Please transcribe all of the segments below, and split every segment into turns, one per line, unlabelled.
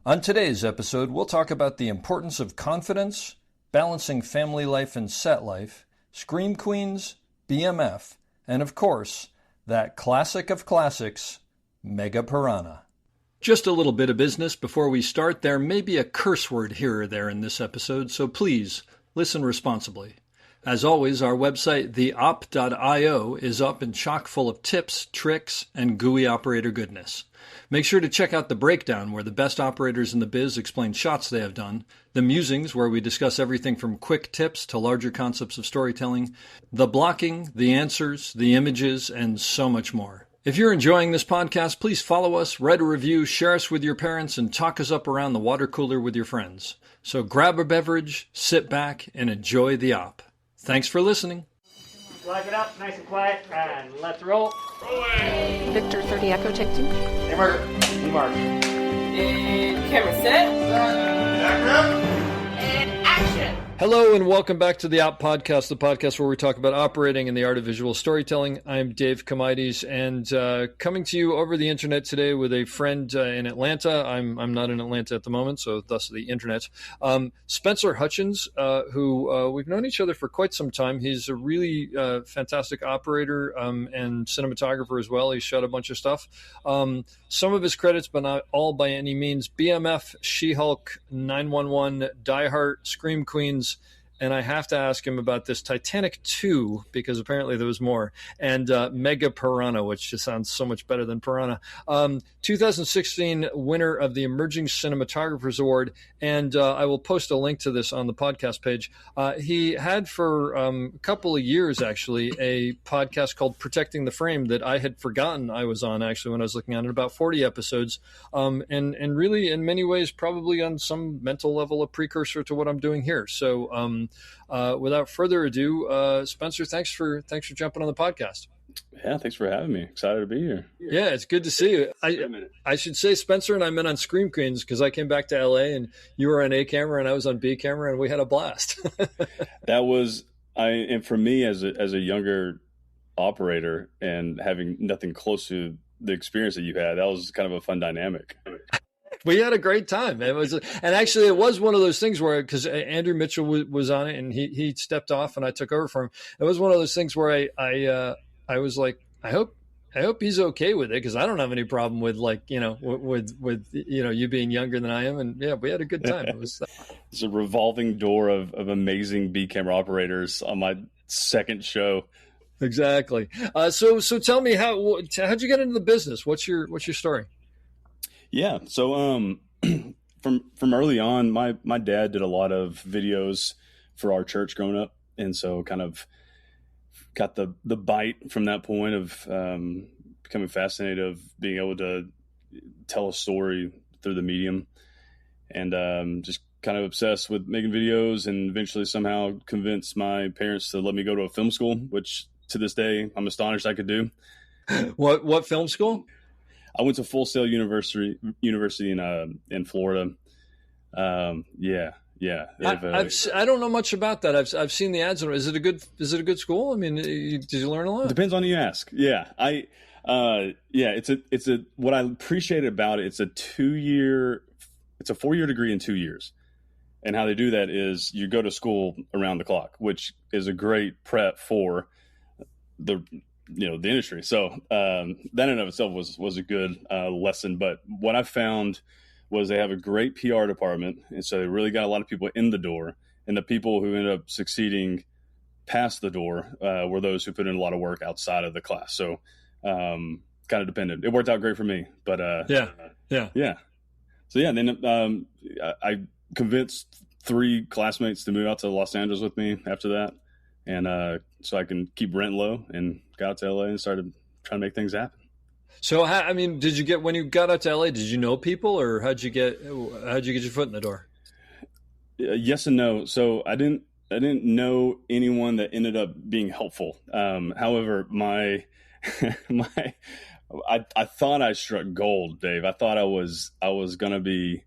On today's episode, we'll talk about the importance of confidence, balancing family life and set life, Scream Queens, BMF, and of course, that classic of classics, Mega Piranha. Just a little bit of business before we start. There may be a curse word here or there in this episode, so please listen responsibly. As always, our website, theop.io, is up and chock full of tips, tricks, and gooey operator goodness. Make sure to check out the breakdown, where the best operators in the biz explain shots they have done, the musings, where we discuss everything from quick tips to larger concepts of storytelling, the blocking, the answers, the images, and so much more. If you're enjoying this podcast, please follow us, write a review, share us with your parents, and talk us up around the water cooler with your friends. So grab a beverage, sit back, and enjoy the op. Thanks for listening.
Lock it up, nice and quiet, and let's roll.
Rolling. Victor 30 Echo, take 2.
Hey, Mark. Hey, Mark.
And camera set. And action.
Hello and welcome back to the Op Podcast, the podcast where we talk about operating and the art of visual storytelling. I'm Dave Comides, and coming to you over the internet today with a friend in Atlanta. I'm not in Atlanta at the moment, so thus the internet. Spencer Hutchins, who we've known each other for quite some time. He's a really fantastic operator and cinematographer as well. He shot a bunch of stuff. Some of his credits, but not all by any means: BMF, She-Hulk, 911, Die Hard, Scream Queens. And I have to ask him about this Titanic 2, because apparently there was more, and Mega Piranha, which just sounds so much better than Piranha. 2016 winner of the Emerging Cinematographers Award, and I will post a link to this on the podcast page. He had for a couple of years, actually, a podcast called Protecting the Frame that I had forgotten I was on, actually, when I was looking at it, about 40 episodes, and really, in many ways, probably on some mental level, a precursor to what I'm doing here. So without further ado, Spencer, thanks for jumping on the podcast.
Yeah, thanks for having me. Excited to be here.
Yeah, it's good to see you. I should say Spencer and I met on Scream Queens because I came back to LA and you were on A camera and I was on B camera and we had a blast.
That was and for me as a younger operator and having nothing close to the experience that you had, that was kind of a fun dynamic.
We had a great time. It was, and actually, it was one of those things where, because Andrew Mitchell was on it and he stepped off and I took over for him. It was one of those things where I was like, I hope he's okay with it, because I don't have any problem with, like, with you being younger than I am. And yeah, we had a good time.
It's a revolving door of amazing B camera operators on my second show. Exactly.
So tell me, how'd you get into the business? What's your story?
Yeah. So from early on, my dad did a lot of videos for our church growing up. And so kind of got the bite from that point of becoming fascinated of being able to tell a story through the medium, and just kind of obsessed with making videos, and eventually somehow convinced my parents to let me go to a film school, which to this day I'm astonished I could do.
What film school?
I went to Full Sail University in Florida. Yeah.
I don't know much about that. I've seen the ads. Is it a good school? I mean, did you learn a lot?
Depends on who you ask. Yeah, it's a what I appreciate about it. It's a 4-year degree in 2 years, and how they do that is you go to school around the clock, which is a great prep for the industry. So that in and of itself was a good lesson. But what I found was they have a great PR department, and so they really got a lot of people in the door, and the people who ended up succeeding past the door were those who put in a lot of work outside of the class. So kind of depended. It worked out great for me, but yeah. So yeah, then I convinced 3 classmates to move out to Los Angeles with me after that, and so I can keep rent low, and got out to LA and started trying to make things happen.
So, did you get, when you got out to LA, did you know people, or how'd you get your foot in the door?
Yes and no. So I didn't know anyone that ended up being helpful. However, I thought I struck gold, Dave. I thought I was going to be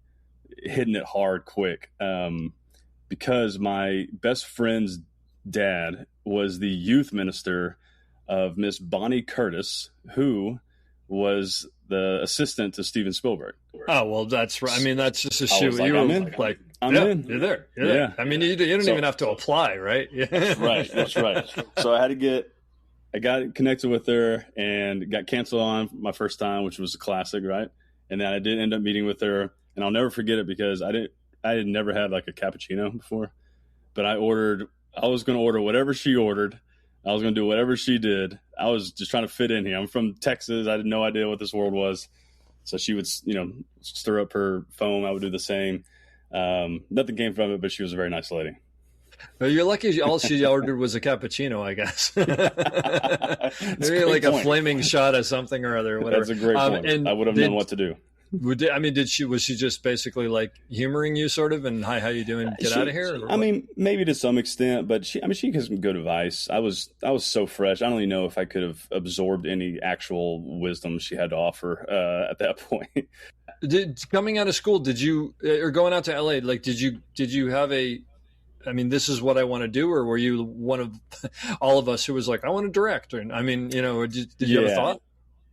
hitting it hard quick, because my best friend's dad was the youth minister of Miss Bonnie Curtis, who was the assistant to Steven Spielberg.
Oh, well, that's right. I mean, that's just a
I
shoot.
was like,
You were
I'm in.
like,
I'm
yeah,
in.
you're there. You're there.
Yeah.
I mean, you don't
So-
even have to apply, right?
That's right. That's right. So I got connected with her and got canceled on my first time, which was a classic, right? And then I did end up meeting with her, and I'll never forget it because I had never had like a cappuccino before, but I was going to order whatever she ordered. I was going to do whatever she did. I was just trying to fit in here. I'm from Texas. I had no idea what this world was. So she would, stir up her foam. I would do the same. Nothing came from it, but she was a very nice lady.
Well, you're lucky all she ordered was a cappuccino, I guess. Maybe like
point.
a flaming shot of something or other. Whatever.
That's a great point.
And
I would have known what to do.
Was she just basically like humoring you sort of and, hi, how you doing? Get out of here?
I mean, maybe to some extent, but she gives some good advice. I was so fresh. I don't even know if I could have absorbed any actual wisdom she had to offer at that point.
Coming out of school, did you, or going out to LA, like, did you have this is what I want to do, or were you one of all of us who was like, I want to direct? Or, I mean, or did you have a thought?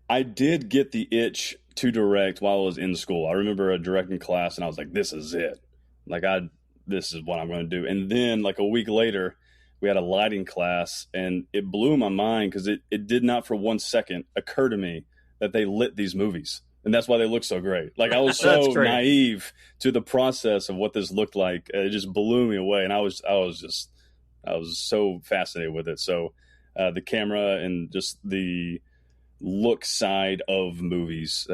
I did get the itch to direct while I was in school. I remember a directing class, and I was like, this is it. Like, this is what I'm going to do. And then, like, a week later, we had a lighting class, and it blew my mind because it did not for 1 second occur to me that they lit these movies. And that's why they look so great. Like, I was so naive to the process of what this looked like. It just blew me away. And I was so fascinated with it. So the camera and just the look side of movies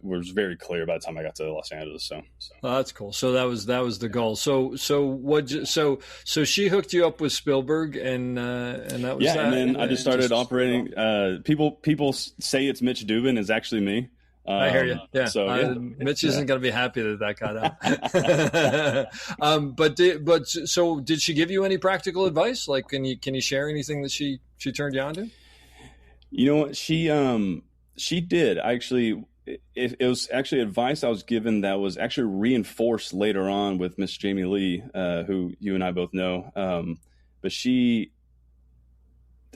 was very clear by the time I got to Los Angeles. So.
Oh, that's cool. So that was the goal. So she hooked you up with Spielberg, and that was that.
And then I just started operating. People say it's Mitch Dubin. It's actually me.
I hear you. Yeah.
So
Mitch isn't going to be happy that got out. So did she give you any practical advice? Like, can you share anything that she turned you on to?
You know what? She did actually. It was actually advice I was given that was actually reinforced later on with Miss Jamie Lee, who you and I both know. But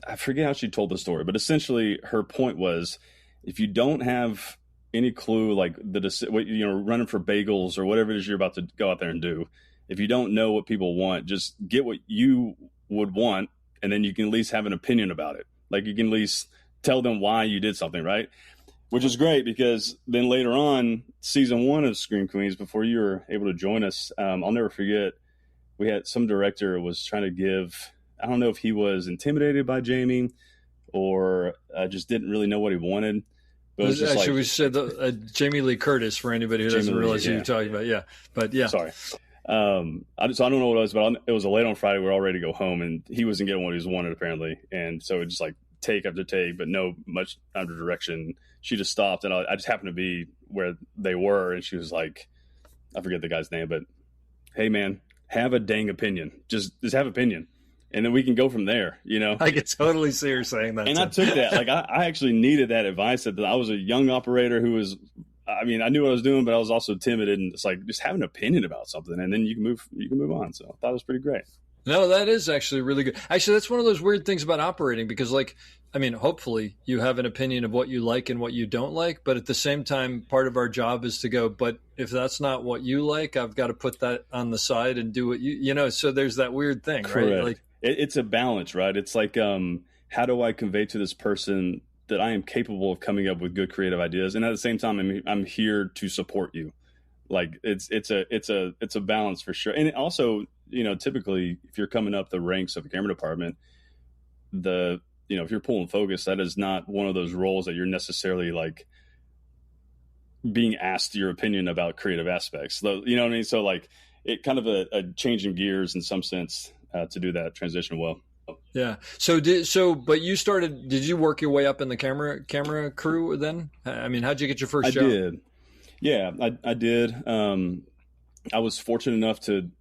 I forget how she told the story, but essentially her point was, if you don't have any clue, like running for bagels or whatever it is you're about to go out there and do, if you don't know what people want, just get what you would want, and then you can at least have an opinion about it. Like, you can at least tell them why you did something, right? Which is great, because then later on, season 1 of Scream Queens, before you were able to join us, I'll never forget, we had some director was trying to give, I don't know if he was intimidated by Jamie or just didn't really know what he wanted. But it was just
actually, we said Jamie Lee Curtis, for anybody who doesn't realize who you're talking about. Yeah. But yeah.
Sorry. So I don't know what it was, but it was late on Friday. We were all ready to go home, and he wasn't getting what he was wanted, apparently. And so it just like take after take, but no much under direction. She just stopped, and I just happened to be where they were, and she was like, I forget the guy's name, but hey, man, have a dang opinion. Just have opinion. And then we can go from there,
I could totally see her saying that.
And I took that. Like, I actually needed that advice. That I was a young operator who was, I knew what I was doing, but I was also timid. And it's like, just have an opinion about something, and then you can move on. So I thought it was pretty great.
No, that is actually really good. Actually, that's one of those weird things about operating, because hopefully you have an opinion of what you like and what you don't like. But at the same time, part of our job is to go, but if that's not what you like, I've got to put that on the side and do what so there's that weird thing,
Correct.
Right? Like,
it's a balance, right? It's like, how do I convey to this person that I am capable of coming up with good creative ideas, and at the same time, I'm here to support you. Like, it's a balance for sure. And also, typically, if you're coming up the ranks of a camera department, if you're pulling focus, that is not one of those roles that you're necessarily like being asked your opinion about creative aspects. You know what I mean? So like, it kind of a change in gears in some sense. To do that transition well.
Yeah. But you started, did you work your way up in the camera crew then? How'd you get your first job?
I did. Yeah, I did. I was fortunate enough to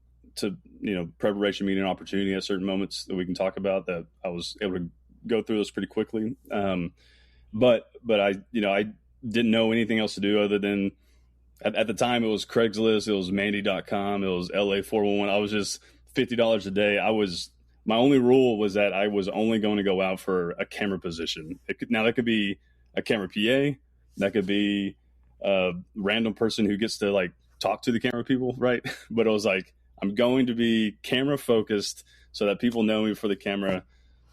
preparation meeting opportunity at certain moments that we can talk about, that I was able to go through those pretty quickly. But I didn't know anything else to do other than, at the time, it was Craigslist, it was Mandy.com, it was LA 411. I was just $50 a day. My only rule was that I was only going to go out for a camera position. That could be a camera PA, that could be a random person who gets to like talk to the camera people, right? But it was like, I'm going to be camera focused so that people know me for the camera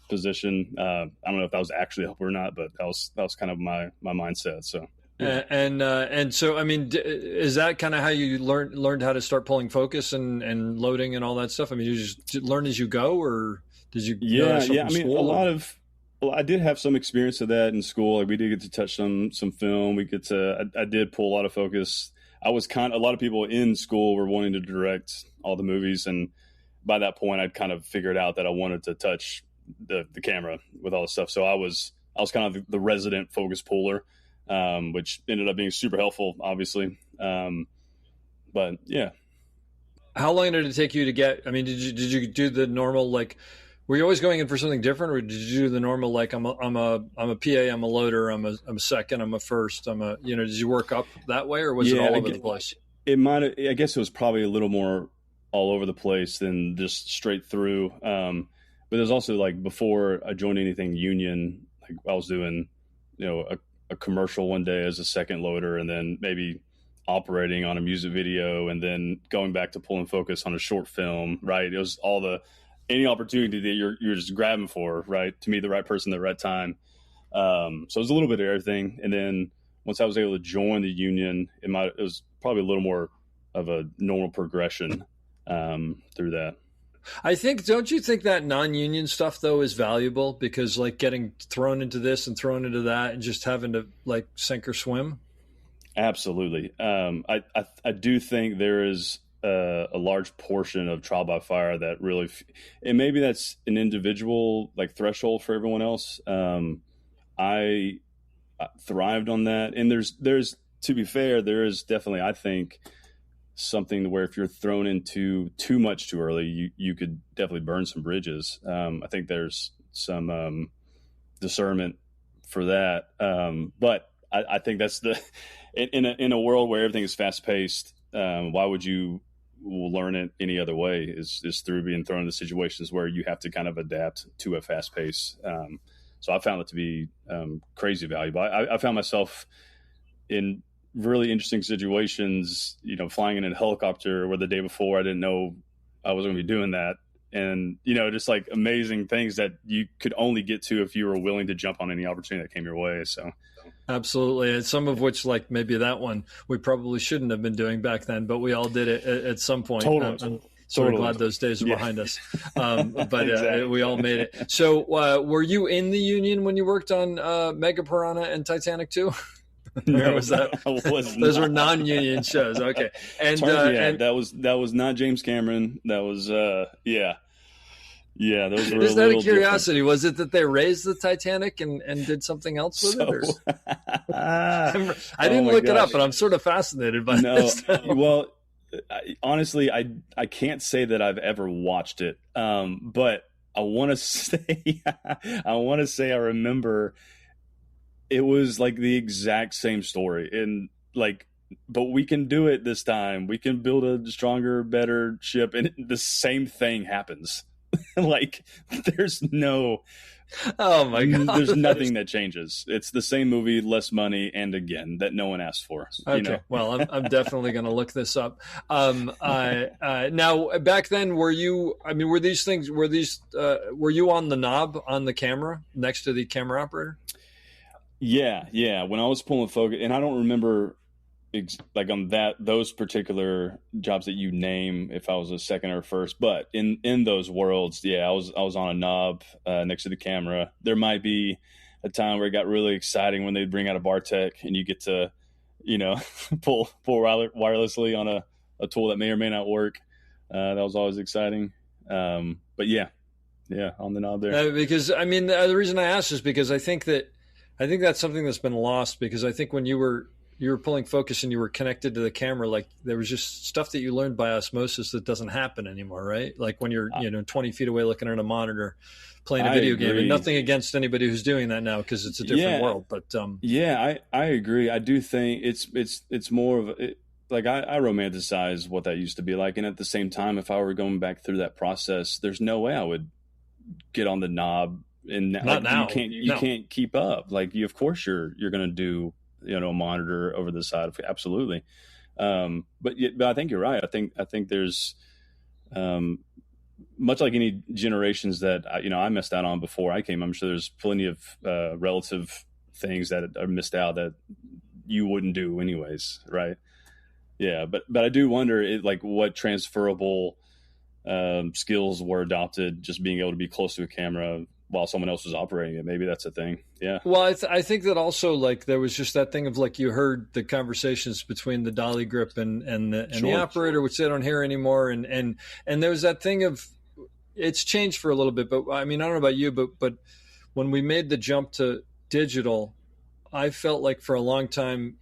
position. I don't know if that was actually help or not, but that was kind of my mindset. So. Yeah.
And so, I mean, is that kind of how you learned how to start pulling focus and loading and all that stuff? I mean, you just learn as you go, or did you?
Yeah. I mean, I did have some experience of that in school. Like we did get to touch some film. I did pull a lot of focus. A lot of people in school were wanting to direct all the movies. And by that point I'd kind of figured out that I wanted to touch the camera with all this stuff. So I was kind of the resident focus puller. Which ended up being super helpful, obviously. But yeah.
How long did it take you to get? I mean, did you do the normal, like, were you always going in for something different, or did you do the normal, like, I'm a PA, I'm a loader, I'm a second, I'm a first, did you work up that way, or was it all over the place?
I guess it was probably a little more all over the place than just straight through. But there's also, like, before I joined anything union, like I was doing, a commercial one day as a second loader, and then maybe operating on a music video, and then going back to pulling focus on a short film, right? It was any opportunity that you're just grabbing for, right? To meet the right person at the right time. So it was a little bit of everything. And then once I was able to join the union, it was probably a little more of a normal progression through that.
Don't you think that non-union stuff though is valuable, because like getting thrown into this and thrown into that and just having to like sink or swim?
Absolutely. I do think there is a large portion of trial by fire that really, and maybe that's an individual like threshold for everyone else. I thrived on that. And there's, to be fair, there is definitely, I think, something where if you're thrown into too much too early, you could definitely burn some bridges. I think there's some discernment for that. But I think that's in a world where everything is fast paced, why would you learn it any other way is through being thrown into situations where you have to kind of adapt to a fast pace. So I found it to be crazy valuable. I found myself in really interesting situations, flying in a helicopter where the day before I didn't know I was going to be doing that. And, just like amazing things that you could only get to if you were willing to jump on any opportunity that came your way. So.
Absolutely. And some of which, like maybe that one, we probably shouldn't have been doing back then, but we all did it at some point.
Totally.
I'm sort of glad those days are behind us. But exactly. We all made it. So were you in the union when you worked on Mega Piranha and Titanic 2?
No,
was that? Those were non-union shows. Okay. And
that was not James Cameron. That was those were
just out of curiosity, different. Was it that they raised the Titanic and did something else with it? I didn't look it up, but I'm sort of fascinated by this.
Well, honestly, I can't say that I've ever watched it, but I want to say I remember. It was like the exact same story, and like, but we can do it this time. We can build a stronger, better ship, and the same thing happens. Like, there's no,
oh my god,
there's nothing that changes. It's the same movie, less money, and again that no one asked for.
Okay, well, I'm definitely going to look this up. Now, back then, were you on the knob on the camera next to the camera operator?
Yeah. When I was pulling focus, and I don't remember like on those particular jobs that you name, if I was a second or first, but in those worlds, I was on a knob next to the camera. There might be a time where it got really exciting when they'd bring out a bar tech and you get to, pull wirelessly on a tool that may or may not work. That was always exciting. But yeah, on the knob there.
Because the reason I asked is because I think that's something that's been lost, because I think when you were pulling focus and you were connected to the camera, like there was just stuff that you learned by osmosis that doesn't happen anymore, right? Like when you're 20 feet away looking at a monitor playing a video game, and nothing against anybody who's doing that now, because it's a different world. But
I agree. I do think it's more of it, like I romanticize what that used to be like, and at the same time, if I were going back through that process, there's no way I would get on the knob. And
not now.
You can't keep up. Like of course you're going to do a monitor over the side. Absolutely. But I think you're right. I think there's, much like any generations that I missed out on before I came, I'm sure there's plenty of relative things that are missed out that you wouldn't do anyways, right? Yeah, but I do wonder what transferable skills were adopted, just being able to be close to a camera while someone else was operating it. Maybe that's a thing. Yeah.
Well, I think that also there was just that thing of you heard the conversations between the dolly grip and the operator, which they don't hear anymore. And there was that thing of, it's changed for a little bit, but I mean, I don't know about you, but when we made the jump to digital, I felt like for a long time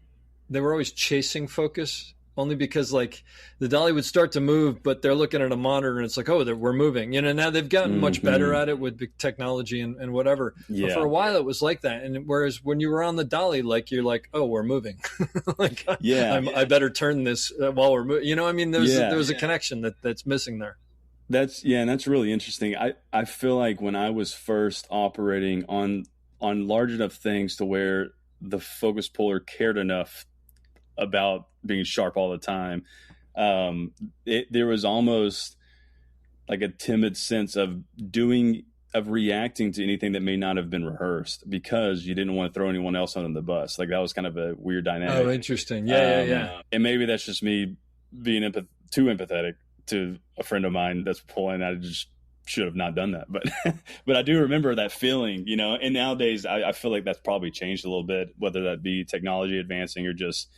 they were always chasing focus, only because the dolly would start to move, but they're looking at a monitor and it's we're moving. Now they've gotten much better at it with the technology and whatever. Yeah. But for a while it was like that. And whereas when you were on the dolly, you're oh, we're moving. I better turn this while we're moving. There was a connection that's missing there.
And that's really interesting. I feel like when I was first operating on large enough things to where the focus puller cared enough about being sharp all the time, there was almost a timid sense of reacting to anything that may not have been rehearsed, because you didn't want to throw anyone else under the bus. That was kind of a weird dynamic.
Oh, interesting. Yeah.
And maybe that's just me being too empathetic to a friend of mine that's pulling. I just should have not done that, but I do remember that feeling, and nowadays I feel like that's probably changed a little bit, whether that be technology advancing or just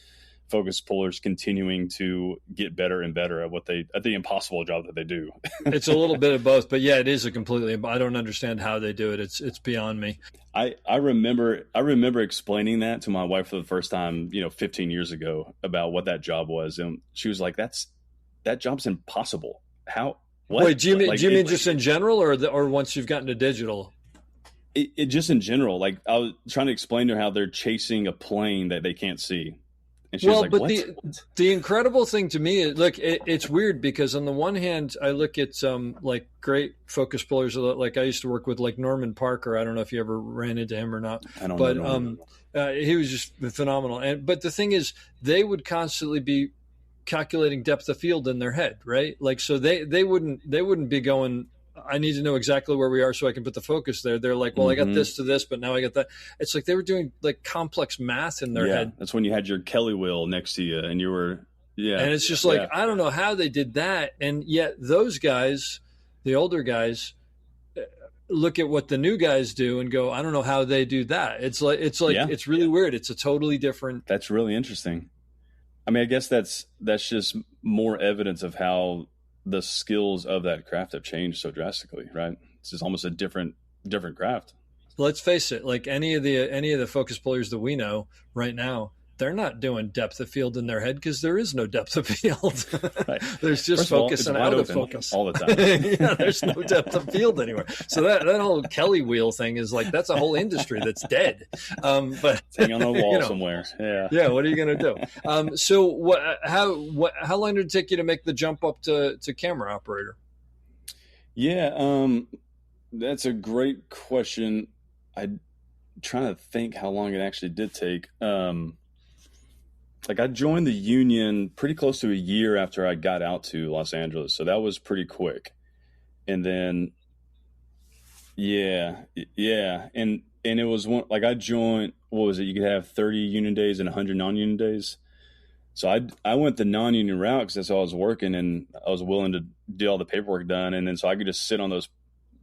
focus pullers continuing to get better and better at the impossible job that they do.
It's a little bit of both, but yeah, it is I don't understand how they do it. It's beyond me.
I remember explaining that to my wife for the first time, 15 years ago, about what that job was. And she was like, that job's impossible. How? What?
Wait, do you mean just in general, or once you've gotten to digital?
It just in general. I was trying to explain to her how they're chasing a plane that they can't see. And she was like,
but
what?
The incredible thing to me is, it's weird, because on the one hand, I look at some great focus pullers. I used to work with Norman Parker. I don't know if you ever ran into him or not.
I don't know.
But he was just phenomenal. But the thing is, they would constantly be calculating depth of field in their head, right? So they wouldn't be going, I need to know exactly where we are so I can put the focus there. They're like, well, I got this to this, but now I got that. It's they were doing complex math in their head.
That's when you had your Kelly wheel next to you and you were,
And it's just I don't know how they did that. And yet those guys, the older guys, look at what the new guys do and go, I don't know how they do that. It's really weird. It's a totally different.
That's really interesting. I mean, I guess that's just more evidence of how the skills of that craft have changed so drastically, right? It's just almost a different craft.
Let's face it, any of the focus pullers that we know right now, they're not doing depth of field in their head, because there is no depth of field. Right. There's just focus and out of focus
all the time.
There's no depth of field anywhere. So that whole Kelly wheel thing is that's a whole industry that's dead. But
it's hanging on a wall somewhere. Yeah.
Yeah. What are you going to do? So how long did it take you to make the jump up to camera operator?
Yeah. That's a great question. I'm trying to think how long it actually did take. I joined the union pretty close to a year after I got out to Los Angeles. So that was pretty quick. And then, yeah. And it was I joined, what was it? You could have 30 union days and 100 non-union days. So I went the non-union route because that's all I was working, and I was willing to do all the paperwork done. And then so I could just sit on those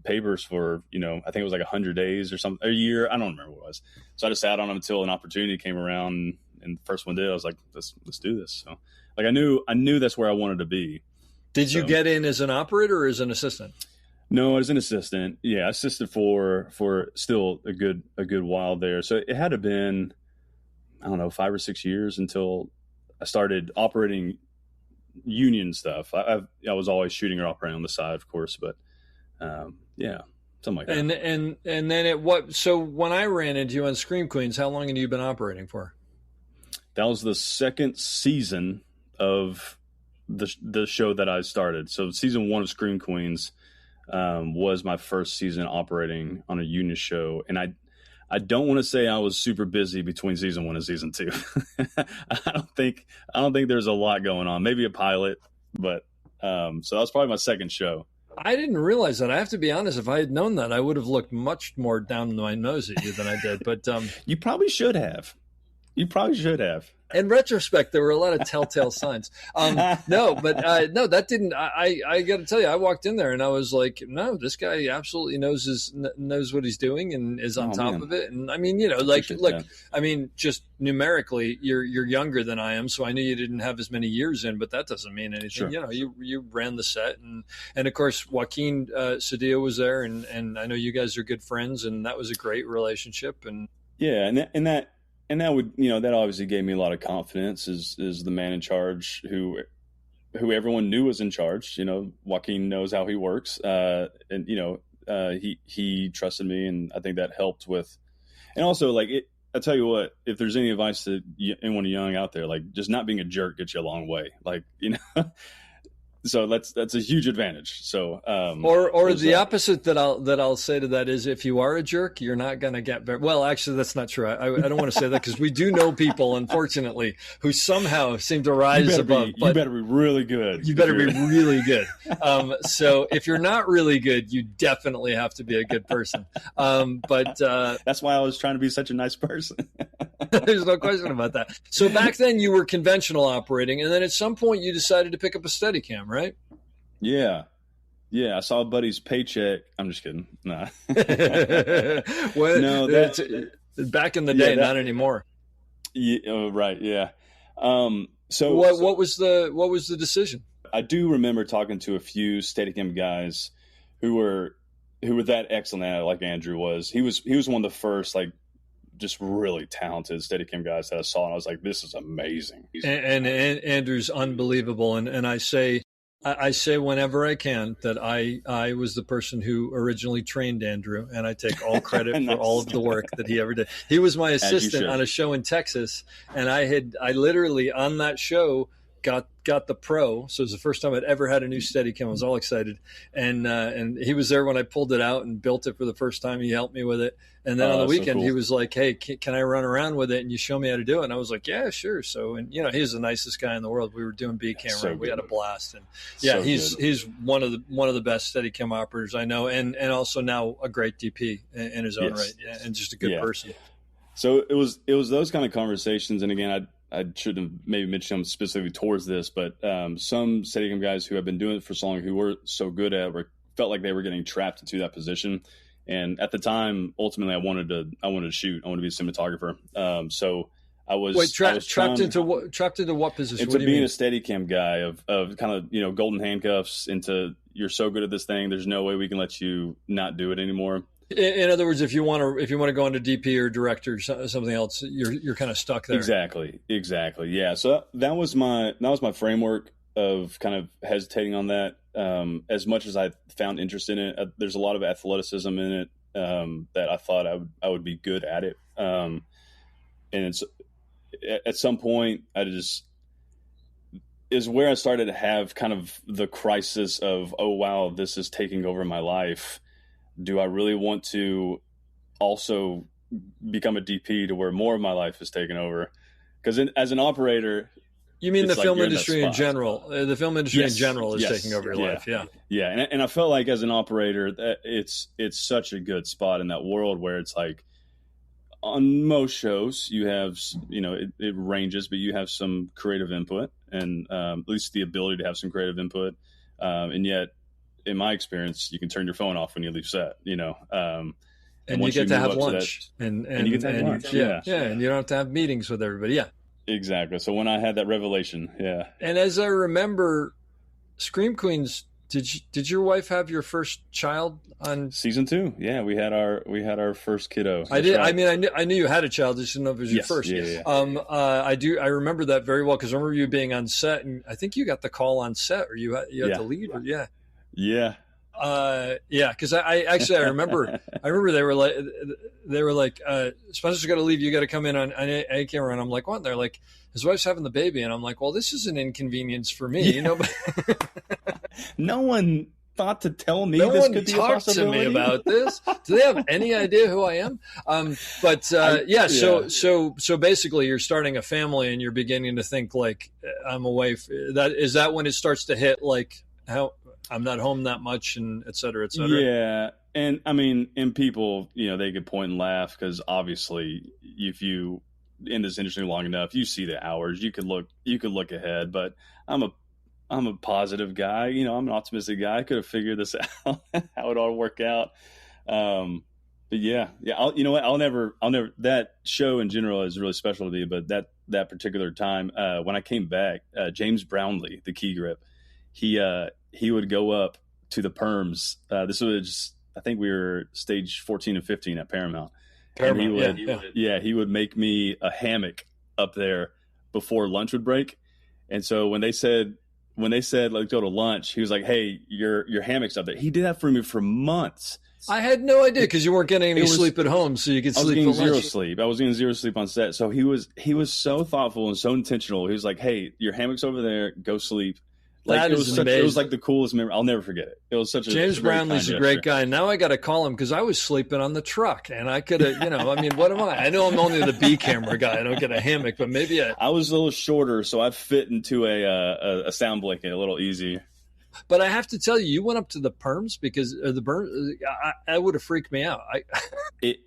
papers for, I think it was 100 days or something, a year. I don't remember what it was. So I just sat on them until an opportunity came around. And the first one did, I was like, let's do this. So I knew that's where I wanted to be.
Did you get in as an operator or as an assistant?
No, I was an assistant. Yeah, I assisted for still a good while there. So it had to have been, I don't know, 5 or 6 years until I started operating union stuff. I was always shooting or operating on the side, of course, but yeah, something like that.
And then so when I ran into you on Scream Queens, how long had you been operating for?
That was the second season of the show that I started. So season 1 of Scream Queens was my first season operating on a union show. And I don't want to say I was super busy between season 1 and season 2. I don't think there's a lot going on. Maybe a pilot, but so that was probably my second show.
I didn't realize that. I have to be honest. If I had known that, I would have looked much more down my nose at you than I did. But
you probably should have. In
retrospect, there were a lot of telltale signs. No, that didn't. I got to tell you, I walked in there and I was like, no, this guy absolutely knows what he's doing and is on top of it. And I mean, look, I mean, just numerically, you're younger than I am, so I knew you didn't have as many years in, but that doesn't mean anything. Sure. You ran the set, and of course, Joaquin Cedillo was there, and I know you guys are good friends, and that was a great relationship. And
yeah, and that would, that obviously gave me a lot of confidence is the man in charge who everyone knew was in charge. Joaquin knows how he works. And, he trusted me, and I think that helped with, and also I tell you what, if there's any advice to anyone young out there, just not being a jerk gets you a long way. So that's a huge advantage. So,
or the opposite that I'll say to that is, if you are a jerk, you're not going to get very well. Actually, that's not true. I don't want to say that because we do know people, unfortunately, who somehow seem to rise above.
You better be really good.
You better be really good. So if you're not really good, you definitely have to be a good person. But
that's why I was trying to be such a nice person.
There's no question about that. So back then you were conventional operating, and then at some point you decided to pick up a Steadicam, right?
Yeah. I saw a buddy's paycheck. I'm just kidding. Nah.
No, that's back in the day, not anymore.
Yeah, right. Yeah. So
what was the decision?
I do remember talking to a few Steadicam guys who were that excellent at it, like Andrew was. He was one of the first just really talented Steadicam guys that I saw, and I was like, this is amazing.
And Andrew's unbelievable. And I say whenever I can that I was the person who originally trained Andrew, and I take all credit for all of the work that he ever did. He was my assistant on a show in Texas, and I literally on that show got the Pro. So it was the first time I'd ever had a new Steadicam. I was all excited, and he was there when I pulled it out and built it for the first time. He helped me with it, and then on the weekend so cool. He was like, "Hey, can I run around with it and you show me how to do it?" And I was like, "Yeah, sure." So, and he's the nicest guy in the world. We were doing B camera, so we had a blast, and yeah, so he's one of the best Steadicam operators I know, and also now a great DP in his own right, and just a good person.
So it was those kind of conversations, and again, I shouldn't have maybe mentioned them specifically towards this, but some Steadicam guys who have been doing it for so long, who were so good at it, felt like they were getting trapped into that position. And at the time, ultimately, I wanted to shoot. I wanted to be a cinematographer. So I was
trapped into what position?
Into being a Steadicam guy of kind of golden handcuffs into, you're so good at this thing, there's no way we can let you not do it anymore.
In other words, if you want to go into DP or director or something else, you're kind of stuck there.
Exactly. Yeah. So that was my framework of kind of hesitating on that. As much as I found interest in it, there's a lot of athleticism in it that I thought I would be good at it. And it's at some point is where I started to have kind of the crisis of, oh wow, this is taking over my life. Do I really want to also become a DP to where more of my life is taken over? Because as an operator,
you mean the film industry in general? The film industry in general is taking over your life.
Yeah. And I felt like as an operator, that it's such a good spot in that world where it's like on most shows you have, it ranges, but you have some creative input and at least the ability to have some creative input, and yet. In my experience, you can turn your phone off when you leave set, and
you get to have lunch, and you get to have lunch. Yeah, and you don't have to have meetings with everybody. Yeah,
exactly. So when I had that revelation,
and as I remember, Scream Queens, did your wife have your first child on
season 2? Yeah, we had our first kiddo.
I did. Right. I mean, I knew you had a child. I just didn't know if it was your first.
Yeah.
I do. I remember that very well because I remember you being on set, and I think you got the call on set, or you had to leave. Or,
Yeah.
Because I remember they were like Spencer's got to leave, you got to come in on A camera, and I'm like, what? And they're like, his wife's having the baby, and I'm like, well, this is an inconvenience for me,
No one thought to tell me
no
this
one
could be a
talked to
possibility?
me about this. Do they have any idea who I am? So basically you're starting a family and you're beginning to think like I'm away. Is that when it starts to hit like how I'm not home that much and et cetera, et cetera?
Yeah. And I mean, and people, they could point and laugh because obviously if you in this industry long enough, you see the hours, you could look ahead, but I'm a positive guy. I'm an optimistic guy. I could have figured this out, how it all work out. But yeah. I'll never, that show in general is really special to me, but that particular time, when I came back, James Brownlee, the key grip, he would go up to the perms. This was, I think we were stage 14 and 15 at Paramount. And he would make me a hammock up there before lunch would break. And so when they said let's go to lunch, he was like, "Hey, your hammock's up there." He did that for me for months.
I had no idea because you weren't getting any sleep at home, so you could sleep.
I was getting zero sleep. I was getting zero sleep on set. So he was so thoughtful and so intentional. He was like, "Hey, your hammock's over there. Go sleep." Like, it was like the coolest memory. I'll never forget it. It was such a
James Brownlee's a great guy. Now I got to call him because I was sleeping on the truck, and I could have, I mean, what am I? I know I'm only the B camera guy. I don't get a hammock, but maybe
I was a little shorter, so I fit into a sound blanket a little easier.
But I have to tell you, you went up to the perms because the burn. I would have freaked me out.
It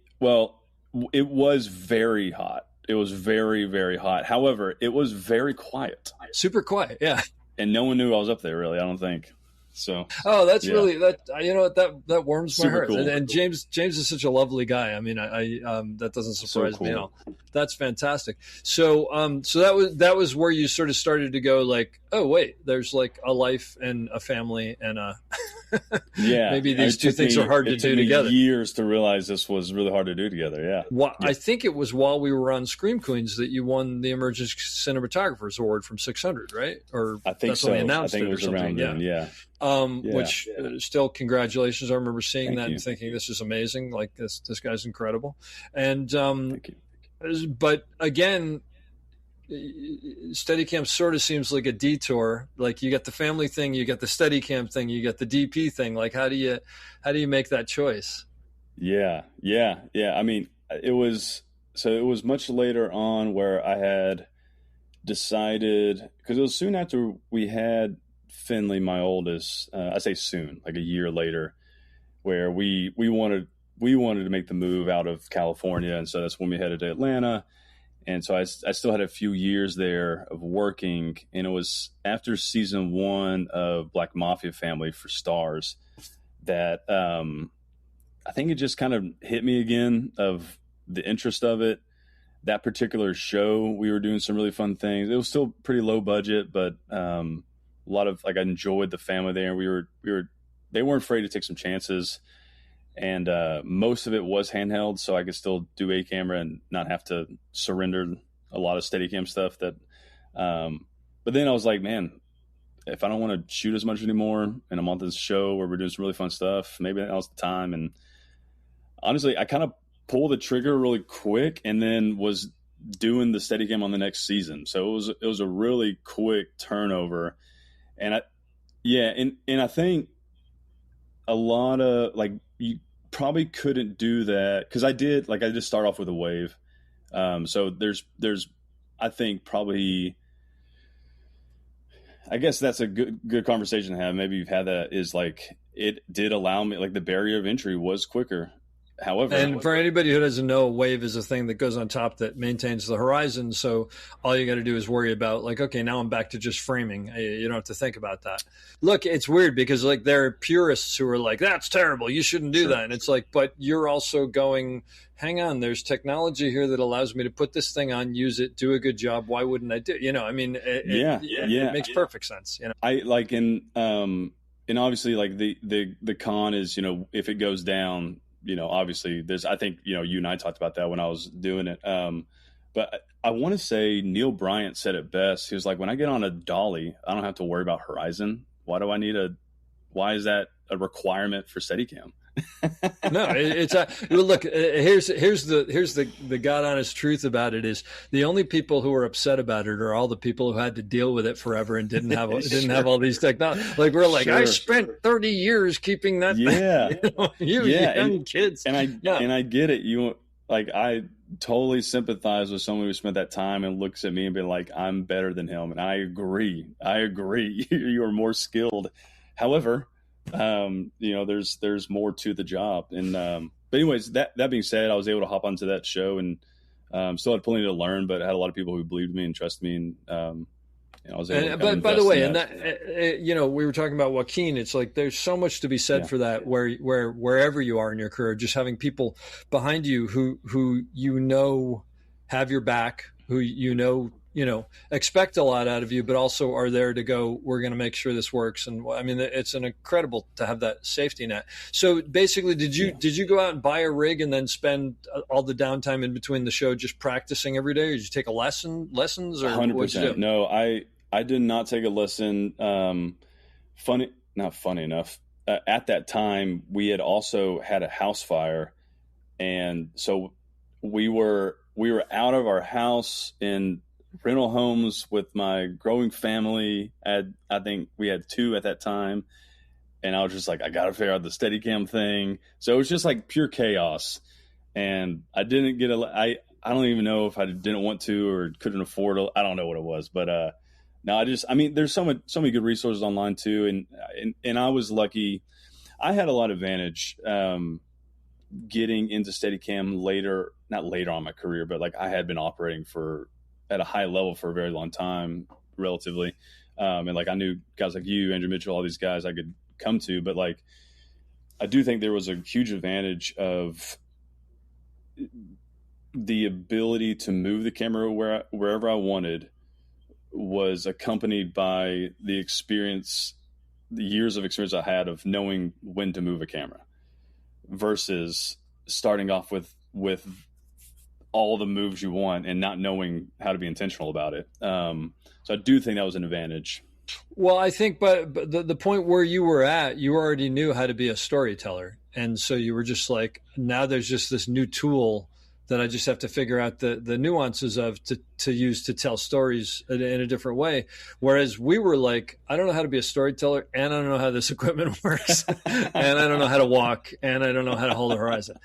was very hot. It was very, very hot. However, it was very quiet.
Super quiet, yeah.
And no one knew I was up there, really. I don't think so.
Oh, that's really that warms my heart.
Cool.
And James is such a lovely guy. I mean, that doesn't surprise me at all. That's fantastic. So that was where you sort of started to go like, oh wait, there's like a life and a family and a maybe these two things are hard to do together.
Years to realize this was really hard to do together. Yeah.
I think it was while we were on Scream Queens that you won the Emerging Cinematographers Award from 600, right? Or
I think
that's
so.
when they announced
I think
it
was
or something.
Around then. Yeah.
Which still congratulations. I remember seeing
Thank
that
you.
and thinking this is amazing. Like this guy's incredible. And
Thank you.
but again, Steadicam sort of seems like a detour. Like you got the family thing, you got the Steadicam thing, you got the DP thing. Like how do you make that choice?
Yeah. I mean, it was much later on where I had decided, because it was soon after we had Finley, my oldest. I say soon, like a year later, where we wanted to make the move out of California, and so that's when we headed to Atlanta. And so I still had a few years there of working, and it was after season 1 of Black Mafia Family for Stars that I think it just kind of hit me again of the interest of it. That particular show, we were doing some really fun things. It was still pretty low budget, but a lot of I enjoyed the family there. They weren't afraid to take some chances. And most of it was handheld, so I could still do a camera and not have to surrender a lot of Steadicam stuff. But then I was like, man, if I don't want to shoot as much anymore, and I'm on this show where we're doing some really fun stuff, maybe now's the time. And honestly, I kind of pulled the trigger really quick, and then was doing the Steadicam on the next season. So it was a really quick turnover, and I think a lot of you probably couldn't do that because I just start off with a wave. So there's I think probably, I guess that's a good conversation to have. Maybe you've had that, is like, it did allow me, like the barrier of entry was quicker. However,
and for anybody who doesn't know, wave is a thing that goes on top that maintains the horizon. So all you got to do is worry about like, okay, now I'm back to just framing. You don't have to think about that. Look, it's weird because like there are purists who are like, that's terrible, you shouldn't do that. And it's like, but you're also going, hang on, there's technology here that allows me to put this thing on, use it, do a good job. Why wouldn't I do it? I mean, it makes perfect sense.
I like and obviously like the con is, if it goes down, obviously there's, I think, you and I talked about that when I was doing it. But I want to say Neil Bryant said it best. He was like, when I get on a dolly, I don't have to worry about horizon. Why is that a requirement for Steadicam?
No, it's look. Here's the God honest truth about it is the only people who are upset about it are all the people who had to deal with it forever and didn't have didn't have all these technology. Like we're like, I spent 30 years keeping that.
Yeah,
thing. You young kids,
and I get it. I totally sympathize with someone who spent that time and looks at me and be like, I'm better than him, and I agree. You are more skilled. However, there's more to the job. And but anyways, that being said, I was able to hop onto that show and still had plenty to learn, but I had a lot of people who believed me and trusted me, and I was able to
but by the way, and that we were talking about Joaquin. It's like there's so much to be said for that. Wherever you are in your career, just having people behind you who have your back, who expect a lot out of you, but also are there to go, we're going to make sure this works. And I mean, it's an incredible to have that safety net. So basically, did you go out and buy a rig and then spend all the downtime in between the show just practicing every day? Or did you take lessons or
100%? No, I did not take a lesson. Not funny enough. At that time, we had also had a house fire. And so we were out of our house in rental homes with my growing family. I think we had 2 at that time. And I was just like, I got to figure out the Steadicam thing. So it was just like pure chaos. And I didn't get I don't even know if I didn't want to or couldn't afford it. I don't know what it was. But no, there's so many good resources online too. And I was lucky. I had a lot of advantage getting into Steadicam not later on in my career, but like I had been operating at a high level for a very long time, relatively. And like I knew guys like you, Andrew Mitchell, all these guys I could come to, but like I do think there was a huge advantage of the ability to move the camera wherever I wanted was accompanied by the years of experience I had of knowing when to move a camera versus starting off with all the moves you want and not knowing how to be intentional about it. So I do think that was an advantage.
Well, I think, but the point where you were at, you already knew how to be a storyteller. And so you were just like, now there's just this new tool that I just have to figure out the nuances of to use to tell stories in a different way. Whereas we were like, I don't know how to be a storyteller, and I don't know how this equipment works, and I don't know how to walk, and I don't know how to hold a horizon.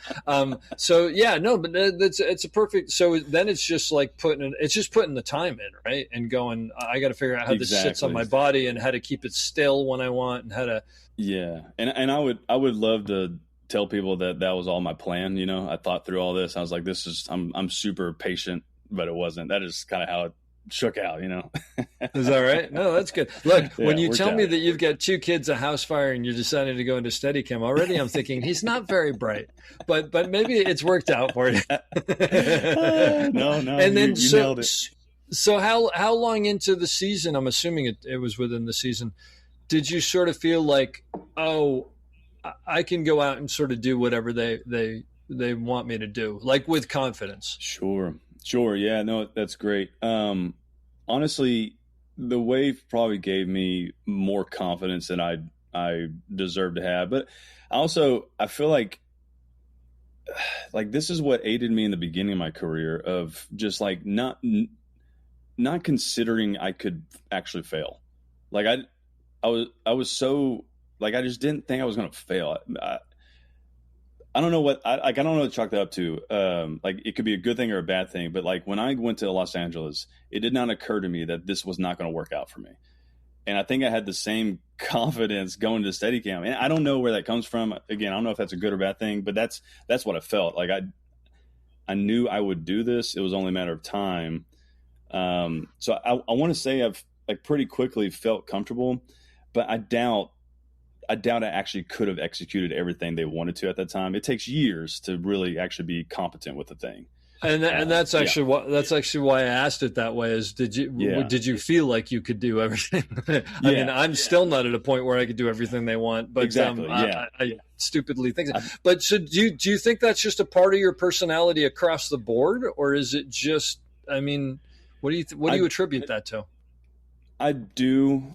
So yeah, no, but it's a perfect. So then it's just like putting the time in, right? And going, I got to figure out how this sits on my body and how to keep it still when I want, and how to.
Yeah, and I would love to tell people that was all my plan. I thought through all this. I was like, I'm super patient, but it wasn't. That is kind of how it shook out,
Is that right? No, that's good. Look, when you tell me that you've got 2 kids, a house fire, and you're deciding to go into Steadicam, already I'm thinking he's not very bright, but maybe it's worked out for you.
No.
And then
you nailed it.
So how long into the season, I'm assuming it was within the season, did you sort of feel like, oh, I can go out and sort of do whatever they want me to do, like with confidence?
Sure. Yeah, no, that's great. Honestly, the wave probably gave me more confidence than I deserved to have. But I feel like this is what aided me in the beginning of my career of just like not considering I could actually fail. Like I was so like, I just didn't think I was going to fail. I don't know what I don't know what to chalk that up to. Like it could be a good thing or a bad thing, but like when I went to Los Angeles, it did not occur to me that this was not going to work out for me. And I think I had the same confidence going to Steadicam. And I don't know where that comes from. Again, I don't know if that's a good or bad thing, but that's what I felt. Like I knew I would do this. It was only a matter of time. So I want to say I've like pretty quickly felt comfortable, but I doubt I actually could have executed everything they wanted to at that time. It takes years to really actually be competent with the thing.
And that's actually why I asked it that way. Is did you feel like you could do everything? I mean, I'm still not at a point where I could do everything they want, but
exactly.
I stupidly think that. But so do you think that's just a part of your personality across the board, or is it just? I mean, what do you attribute that to?
I do.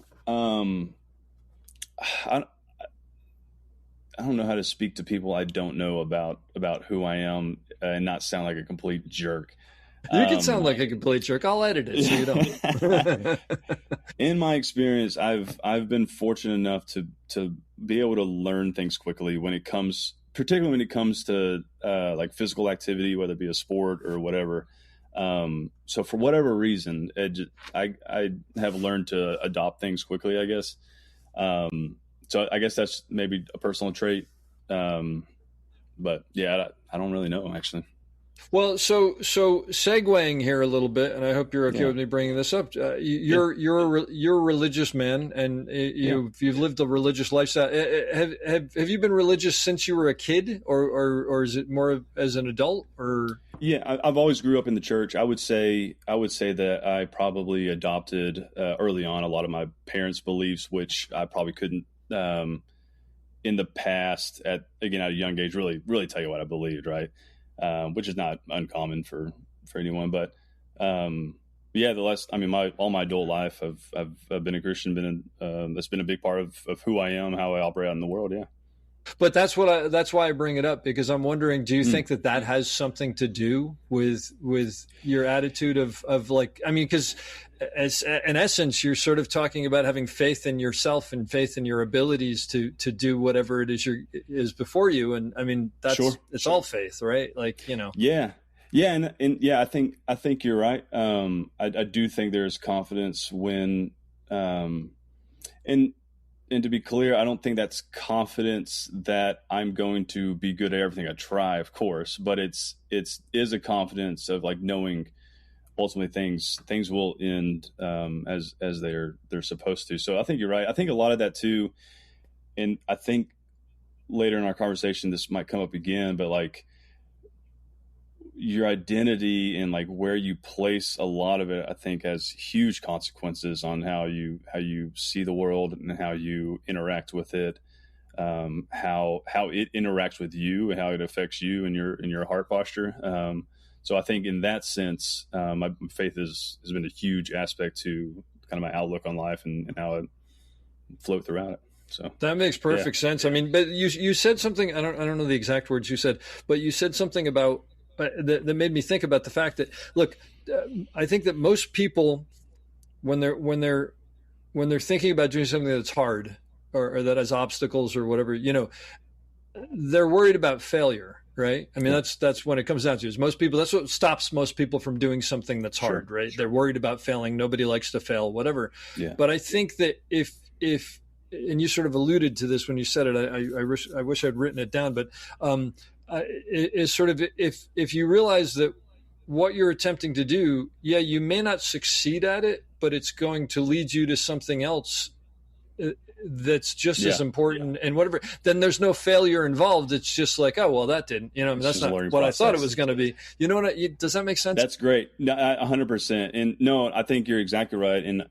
don't know how to speak to people I don't know about who I am and not sound like a complete jerk.
You can sound like a complete jerk. I'll edit it so you don't.
In my experience, I've been fortunate enough to be able to learn things quickly particularly when it comes to like physical activity, whether it be a sport or whatever. So for whatever reason, I have learned to adopt things quickly, I guess. So I guess that's maybe a personal trait. But yeah, I don't really know, actually.
Well, so segueing here a little bit, and I hope you're okay with me bringing this up. You're a religious man, and you've lived a religious lifestyle. Have you been religious since you were a kid, or is it more as an adult? Or
I've always grew up in the church. I would say that I probably adopted early on a lot of my parents' beliefs, which I probably couldn't in the past at a young age really tell you what I believed, right? Which is not uncommon for anyone, but all my adult life, I've been a Christian. That's been a big part of who I am, how I operate out in the world. Yeah.
But that's why I bring it up, because I'm wondering, do you think that has something to do with your attitude of like, I mean, because as in essence, you're sort of talking about having faith in yourself and faith in your abilities to do whatever it is before you. And I mean, it's all faith, right? Like, you know.
Yeah. Yeah. And yeah, I think you're right. I do think there's confidence when, and to be clear, I don't think that's confidence that I'm going to be good at everything I try, of course, but it is a confidence of like knowing ultimately things will end as they're supposed to. So I think you're right. I think a lot of that too, and I think later in our conversation this might come up again, but like your identity and like where you place a lot of it, I think has huge consequences on how you see the world and how you interact with it, how it interacts with you and how it affects you and your heart posture. So I think in that sense, my faith has been a huge aspect to kind of my outlook on life and how it float throughout it. So
that makes perfect sense. I mean, but you said something, I don't know the exact words you said, but you said something about that made me think about the fact that, look, I think that most people, when they're thinking about doing something that's hard or that has obstacles or whatever, you know, they're worried about failure, right? I mean, that's when it comes down to is most people, that's what stops most people from doing something that's hard, right? Sure. They're worried about failing. Nobody likes to fail, whatever. Yeah. But I think that if and you sort of alluded to this when you said it, I wish I'd written it down, but is sort of if you realize that what you're attempting to do, you may not succeed at it, but it's going to lead you to something else that's just as important and whatever, then there's no failure involved. It's just like, oh, well, that didn't, you know, that's not what process. I thought it was going to be. You know what? Does that make sense?
That's great. No, 100%. And no, I think you're exactly right. And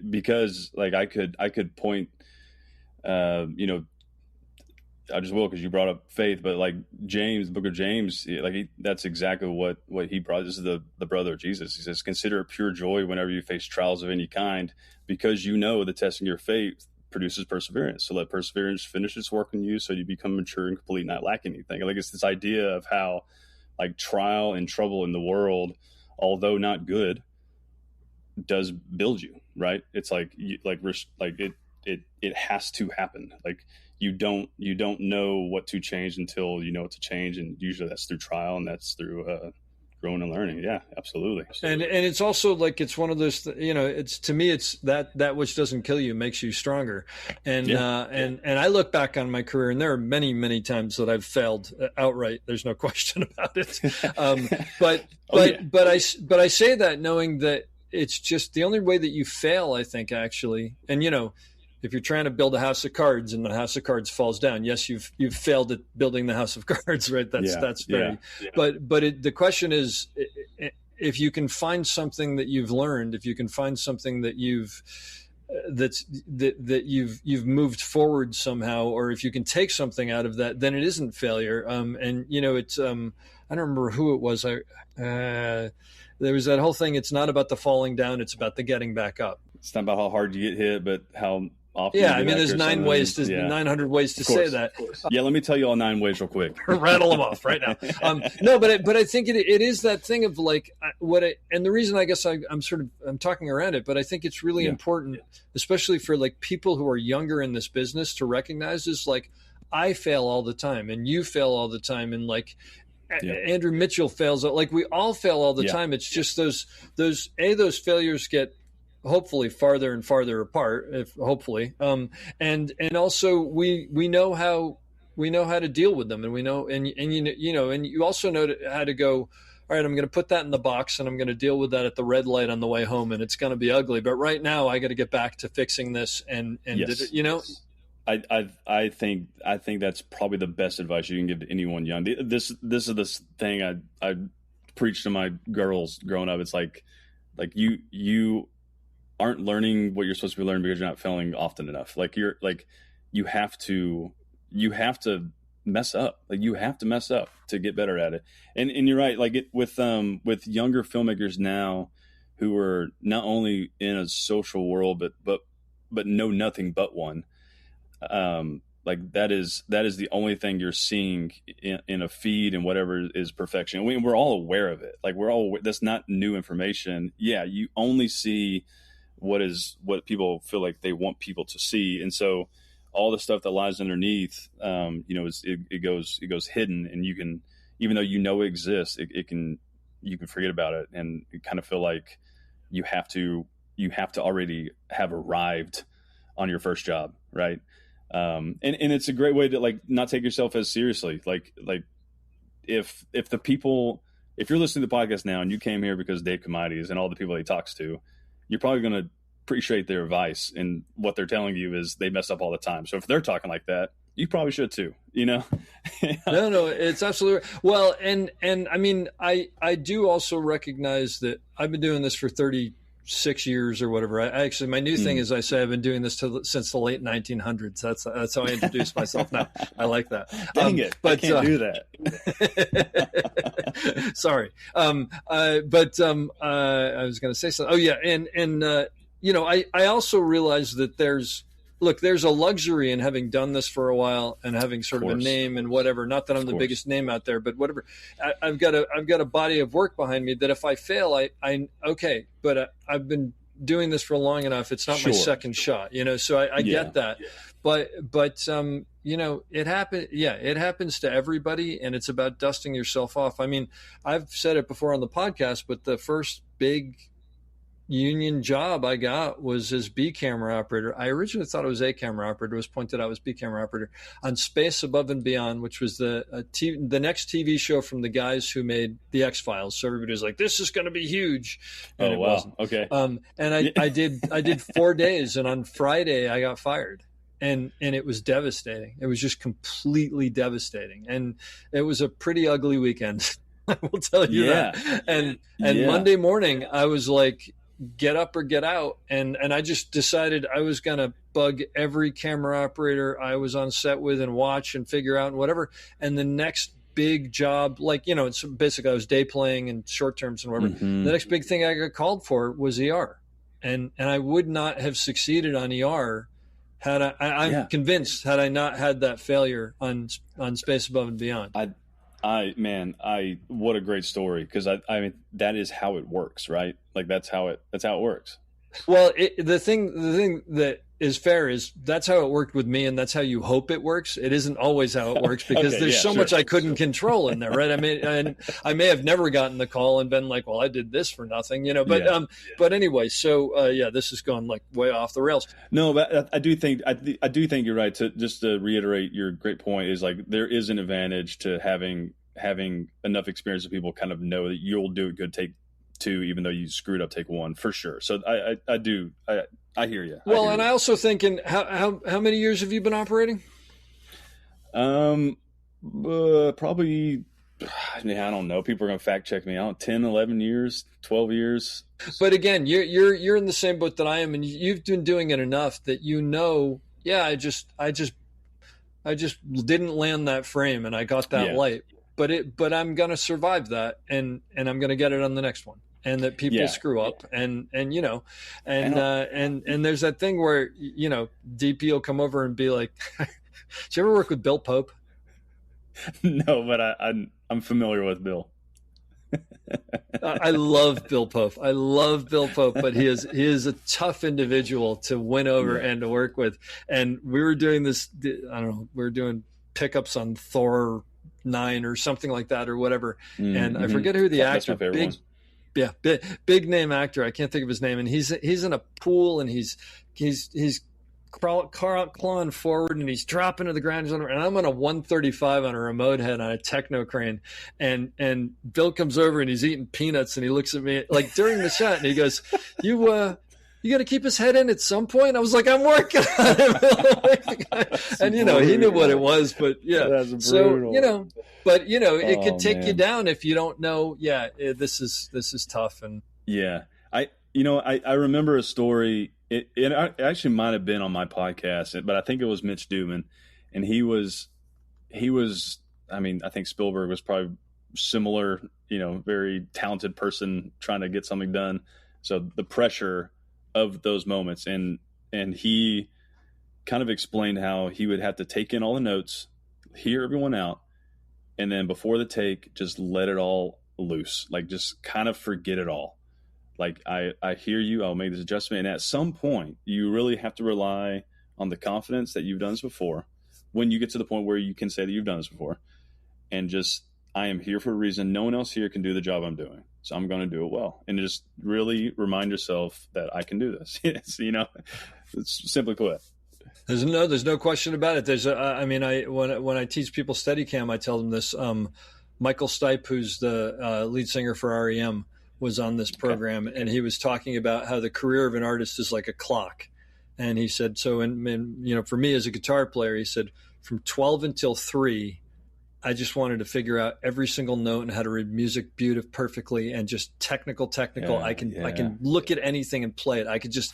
because like I could point, you know, I just will because you brought up faith, but like James, the book of James, that's exactly what he brought. This is the brother of Jesus. He says, consider it pure joy whenever you face trials of any kind, because you know the testing your faith produces perseverance. So let perseverance finish its work in you so you become mature and complete, not lacking anything. Like it's this idea of how like trial and trouble in the world, although not good, does build you, right? It's like it has to happen. Like you don't know what to change until you know what to change, and usually that's through trial and that's through growing and learning. Yeah, absolutely.
And it's also like it's one of those, you know, it's to me it's that which doesn't kill you makes you stronger. And and I look back on my career, and there are many times that I've failed outright. There's no question about it. But I say that knowing that it's just the only way that you fail, I think, actually. And you know, if you're trying to build a house of cards and the house of cards falls down, yes, you've failed at building the house of cards, right? That's very. Yeah. But the question is, if you can find something that you've learned, if you can find something that you've moved forward somehow, or if you can take something out of that, then it isn't failure. And you know, it's I don't remember who it was. There was that whole thing. It's not about the falling down; it's about the getting back up.
It's not about how hard you get hit, but how often.
Yeah, I mean, there's 900 ways to say that.
Yeah, let me tell you all 9 ways real quick.
Rattle them off right now. No, but I think it is that thing of like and the reason I guess I'm talking around it, but I think it's really important, especially for like people who are younger in this business, to recognize is like, I fail all the time and you fail all the time, and like Andrew Mitchell fails, like we all fail all the time. It's just those failures get hopefully farther and farther apart, hopefully, and also we know how to deal with them, and we know and you also know how to go, all right, I'm going to put that in the box and I'm going to deal with that at the red light on the way home, and it's going to be ugly, but right now I got to get back to fixing this and
I think that's probably the best advice you can give to anyone young. This is this thing I preach to my girls growing up. It's like you aren't learning what you're supposed to be learning because you're not failing often enough. Like you have to mess up. Like you have to mess up to get better at it. And you're right. Like with younger filmmakers now who are not only in a social world but know nothing but one. Like that is the only thing you're seeing in a feed, and whatever is perfection. We're all aware of it. Like that's not new information. Yeah. You only see what people feel like they want people to see. And so all the stuff that lies underneath, it goes hidden, and you can, even though it exists, you can forget about it, and you kind of feel like you have to already have arrived on your first job. Right. And it's a great way to like not take yourself as seriously. Like if you're listening to the podcast now and you came here because Dave Comides and all the people he talks to, you're probably going to appreciate their advice, and what they're telling you is they mess up all the time. So if they're talking like that, you probably should too, No,
it's absolutely well. And I mean, I do also recognize that I've been doing this for 36 years or whatever. My new thing is I say I've been doing this since the late 1900s. That's how I introduce myself now. I like that.
Dang it. But I can't do that.
Sorry. I was going to say something. Oh yeah. And I also realize that there's a luxury in having done this for a while and having sort of a name and whatever. Not that I'm the biggest name out there, but whatever. I've got a body of work behind me that if I fail, but I've been doing this for long enough. It's not my second shot, so I get that. But it happens. Yeah, it happens to everybody, and it's about dusting yourself off. I mean, I've said it before on the podcast, but the first big union job I got was as B camera operator. I originally thought it was A camera operator. It was pointed out as B camera operator on Space Above and Beyond, which was the next TV show from the guys who made the X-Files. So everybody was like, "This is going to be huge," and it wasn't.
Okay.
And I did 4 days, and on Friday I got fired. And it was devastating. It was just completely devastating, and it was a pretty ugly weekend. I will tell you that. And Monday morning I was like, get up or get out. And I just decided I was going to bug every camera operator I was on set with and watch and figure out and whatever. And the next big job, it's basically I was day playing and short terms and whatever. Mm-hmm. The next big thing I got called for was ER. And I would not have succeeded on ER had I'm convinced, had I not had that failure on Space Above and Beyond.
What a great story. Cause I mean, that is how it works, right? Like that's how it works.
Well, the thing that is fair is that's how it worked with me, and that's how you hope it works. It isn't always how it works because there's so much I couldn't control in there, right? I mean, and I may have never gotten the call and been like, "Well, I did this for nothing," But anyway, so this has gone like way off the rails.
No, but I do think you're right. To reiterate your great point is like there is an advantage to having enough experience that people kind of know that you'll do a good take two, even though you screwed up take one for sure. So I hear you.
Well, and I also think how many years have you been operating?
Probably, I don't know. People are going to fact check me out. 10, 11 years, 12 years.
But again, you're in the same boat that I am, and you've been doing it enough that I just didn't land that frame, and I got that light. But I'm going to survive that, and I'm going to get it on the next one. and that people screw up, and you know, and there's that thing where, you know, DP will come over and be like, "Did you ever work with Bill Pope?"
No, but I'm familiar with Bill.
I love Bill Pope. But he is a tough individual to win over and to work with. And we were doing this, I don't know, we were doing pickups on Thor 9 or something like that or whatever. And I forget who the actor, big name actor. I can't think of his name. And he's in a pool, and he's clawing forward, and he's dropping to the ground, and I'm on a 135 on a remote head on a techno crane, and Bill comes over and he's eating peanuts, and he looks at me like during the shot, and he goes, you got to keep his head in at some point. I was like, I'm working on it. And you know, he knew what it was, but so you know, but you know, it could take you down if you don't know. This is tough. And
I remember a story. It actually might have been on my podcast, but I think it was Mitch Duman, and he was. I mean, I think Spielberg was probably similar. You know, very talented person trying to get something done. So the pressure of those moments, and he kind of explained how he would have to take in all the notes, hear everyone out, and then before the take, just let it all loose, like just kind of forget it all. Like, I hear you, I'll make this adjustment. And at some point, you really have to rely on the confidence that you've done this before. When you get to the point where you can say that you've done this before, and just, I am here for a reason. No one else here can do the job I'm doing, so I'm going to do it well. And just really remind yourself that I can do this. You know, it's simply put.
There's no question about it. When I teach people Steadicam, I tell them this. Michael Stipe, who's the lead singer for REM, was on this program, and he was talking about how the career of an artist is like a clock. And he said, so you know, for me as a guitar player, he said, from 12 until 3, I just wanted to figure out every single note and how to read music perfectly, and just technical. I can look at anything and play it. I could just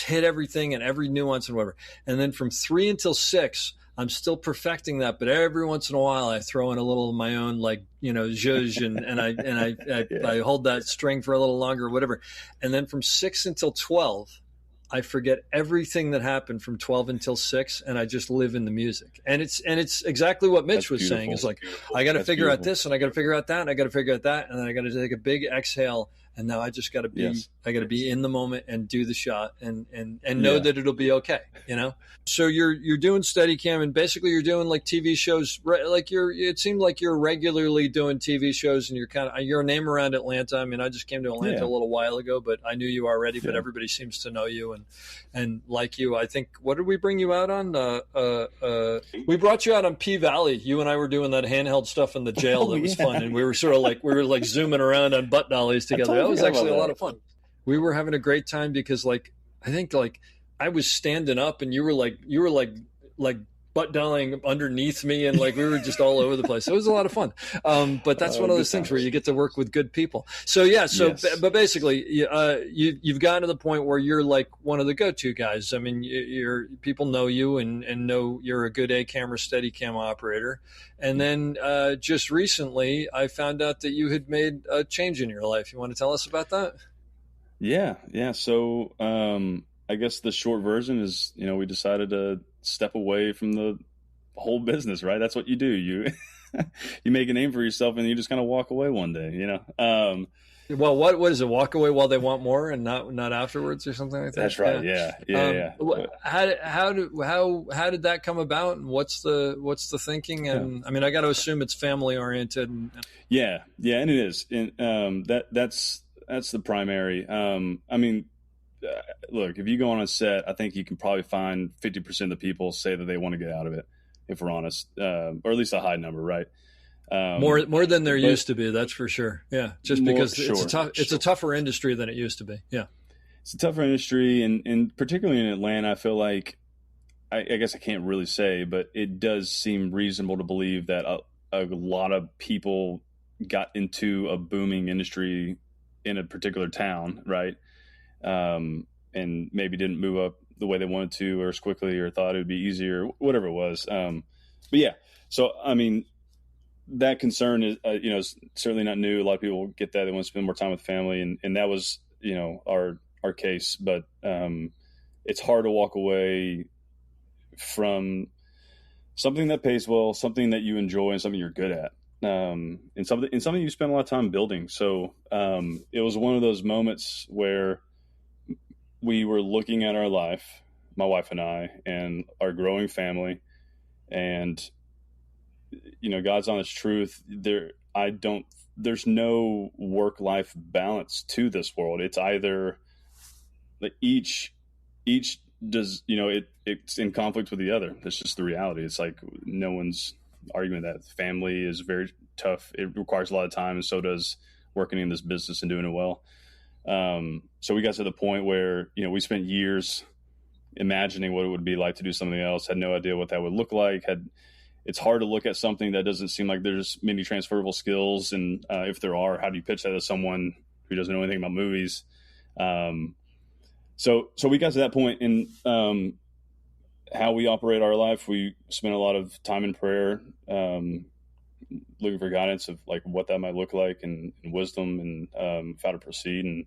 hit everything and every nuance and whatever. And then from 3 until 6, I'm still perfecting that, but every once in a while I throw in a little of my own, like, you know, zhuzh, and I hold that string for a little longer or whatever. And then from 6 until 12, I forget everything that happened from 12 until 6, and I just live in the music. And it's exactly what Mitch was saying. It's like, I got to figure out this, and I got to figure out that, and I got to figure out that, and then I got to take a big exhale, and now I just got to be, I got to be in the moment and do the shot, and know that it'll be okay, you know? So you're doing Steadicam, and basically you're doing like TV shows, like it seemed like you're regularly doing TV shows, and you're a name around Atlanta. I mean, I just came to Atlanta a little while ago, but I knew you already, but everybody seems to know you and like you. I think, what did we bring you out on? We brought you out on P Valley. You and I were doing that handheld stuff in the jail. That was fun. And we were sort of like zooming around on butt dollies together. That was actually a lot of fun. We were having a great time because I think I was standing up, and you were like butt dollying underneath me, and like we were just all over the place. It was a lot of fun. But that's one of those things where you get to work with good people. So but basically, you've gotten to the point where you're like one of the go-to guys. I mean, people know you and know you're a good camera Steadicam operator. And then just recently, I found out that you had made a change in your life. You want to tell us about that?
Yeah. So I guess the short version is, you know, we decided to step away from the whole business, right? That's what you do. You make a name for yourself, and you just kind of walk away one day, you know?
Well, what is it? Walk away while they want more, and not afterwards, or something like that?
That's right. Yeah.
How did that come about, and what's the thinking? And I mean, I got to assume it's family oriented.
Yeah, and it is. And that's the primary. I mean, look, if you go on a set, I think you can probably find 50% of the people say that they want to get out of it, if we're honest, or at least a high number, right?
More than there used to be, that's for sure. Yeah, just because it's a tougher industry than it used to be. Yeah,
it's a tougher industry, and particularly in Atlanta, I feel like, I guess I can't really say, but it does seem reasonable to believe that a lot of people got into a booming industry in a particular town, right? And maybe didn't move up the way they wanted to, or as quickly, or thought it would be easier, whatever it was. But yeah, so I mean, that concern is, is certainly not new. A lot of people get that. They want to spend more time with family, and that was, our case. But it's hard to walk away from something that pays well, something that you enjoy, and something you're good at, and something you spend a lot of time building. So it was one of those moments where we were looking at our life, my wife and I, and our growing family, and God's honest truth. There's no work-life balance to this world. It's either like each does, it's in conflict with the other. That's just the reality. It's like no one's arguing that. Family is very tough. It requires a lot of time, and so does working in this business and doing it well. So we got to the point where, we spent years imagining what it would be like to do something else, had no idea what that would look like. It's hard to look at something that doesn't seem like there's many transferable skills. And if there are, how do you pitch that to someone who doesn't know anything about movies? So we got to that point in how we operate our life. We spent a lot of time in prayer, looking for guidance of like what that might look like and wisdom and how to proceed. And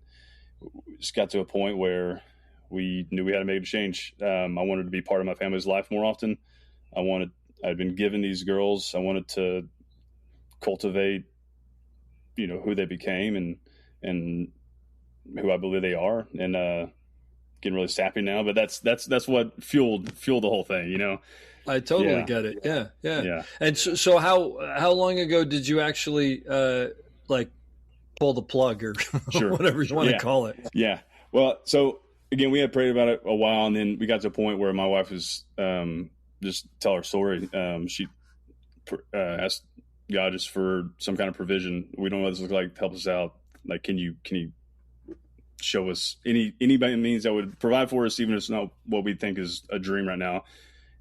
we just got to a point where we knew we had to make a change. I wanted to be part of my family's life more often. I'd been given these girls. I wanted to cultivate, who they became and who I believe they are. And getting really sappy now, but that's what fueled the whole thing.
I totally get it. Yeah. And so how long ago did you actually pull the plug or
sure.
whatever you want to call it?
Yeah. Well, so again, we had prayed about it a while, and then we got to a point where my wife was just tell her story. She asked God just for some kind of provision. We don't know what this looks like. Help us out. Like, can you show us any means that would provide for us, even if it's not what we think is a dream right now?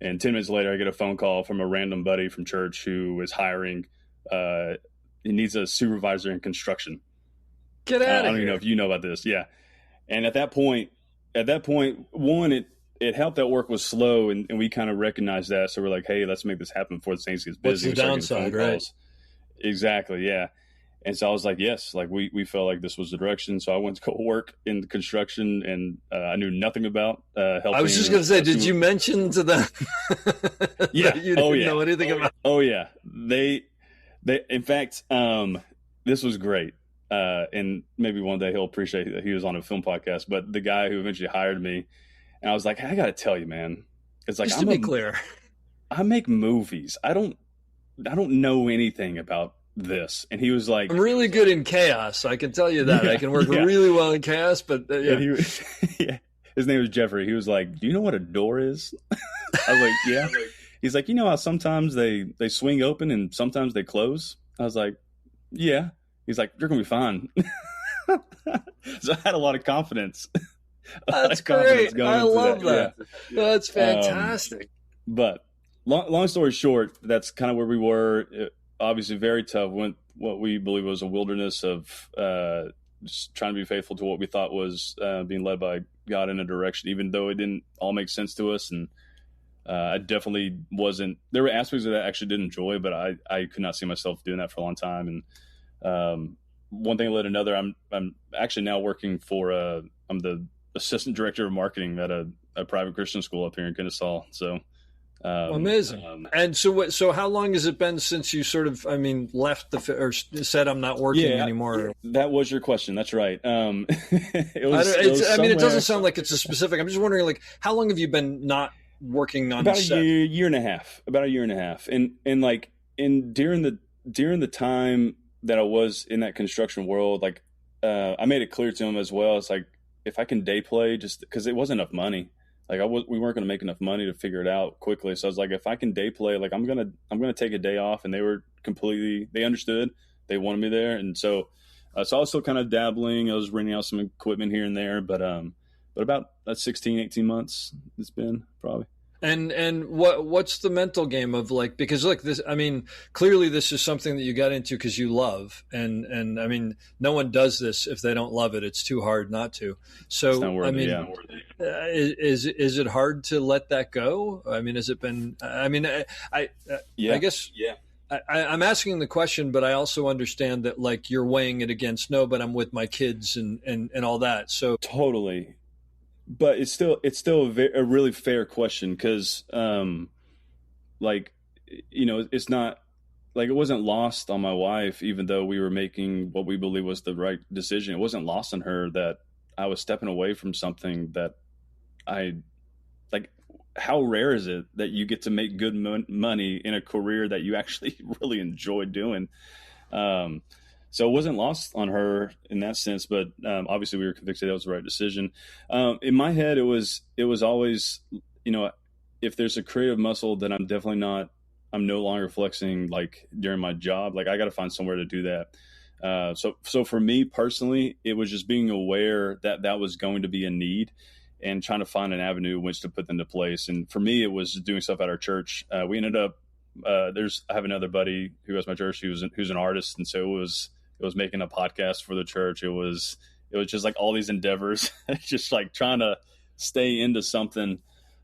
And 10 minutes later, I get a phone call from a random buddy from church who is hiring. He needs a supervisor in construction.
Get out of here.
I don't even know if you know about this. Yeah. And at that point, one, it helped that work was slow, and we kind of recognized that. So we're like, hey, let's make this happen before the Saints gets busy.
What's the downside, right?
Exactly. Yeah. And so I was like, yes, like we felt like this was the direction. So I went to go work in construction, and I knew nothing about helping.
I was just going to say, did you mention to them
yeah.
that you didn't know anything about?
Oh yeah. They, in fact, this was great. And maybe one day he'll appreciate that he was on a film podcast, but the guy who eventually hired me, and I was like, I got to tell you, man, it's like,
just to be clear,
I make movies. I don't know anything about this. And he was like,
I'm really good in chaos. I can tell you that.
Yeah,
I can work really well in chaos, but
yeah. His name was Jeffrey. He was like, do you know what a door is? I was like, yeah. He's like, how sometimes they swing open and sometimes they close? I was like, yeah. He's like, you're going to be fine. So I had a lot of confidence.
That's great. I love that. Yeah. That's fantastic.
But long story short, that's kind of where we were. Obviously very tough. Went what we believe was a wilderness of just trying to be faithful to what we thought was being led by God in a direction, even though it didn't all make sense to us. And I definitely wasn't. There were aspects of that I actually did enjoy, but I could not see myself doing that for a long time. And one thing led to another. I'm actually now working for I'm the assistant director of marketing at a private Christian school up here in Kennesaw. So
amazing. And so how long has it been since you sort of, left or said I'm not working anymore?
That was your question. That's right.
It doesn't sound like it's a specific. I'm just wondering, like, how long have you been not working on
about
set?
About a year and a half. And during the time that I was in that construction world, like, I made it clear to him as well. It's like, if I can day play, just because it wasn't enough money, like we weren't going to make enough money to figure it out quickly. So I was like, if I can day play, like I'm gonna take a day off. And they understood, they wanted me there. And so I was still kind of dabbling. I was renting out some equipment here and there, but about 16, 18 months it's been probably.
And what's the mental game of, like, because look, this, clearly this is something that you got into because you love, and no one does this if they don't love it. It's too hard not to. So
it's not worthy,
is it hard to let that go? Has it been? I guess I'm asking the question, but I also understand that like you're weighing it against no, but I'm with my kids and all that. So
Totally. But it's still a really fair question because, like, it's not like it wasn't lost on my wife, even though we were making what we believe was the right decision. It wasn't lost on her that I was stepping away from something that I like. How rare is it that you get to make good money in a career that you actually really enjoy doing? So it wasn't lost on her in that sense, but obviously we were convicted that was the right decision. In my head, it was always, if there's a creative muscle that I'm no longer flexing like during my job, like I got to find somewhere to do that. So for me personally, it was just being aware that that was going to be a need and trying to find an avenue in which to put them into place. And for me, it was doing stuff at our church. We ended up, I have another buddy who goes to my church who's an artist. And so it was making a podcast for the church. It was just like all these endeavors, just like trying to stay into something.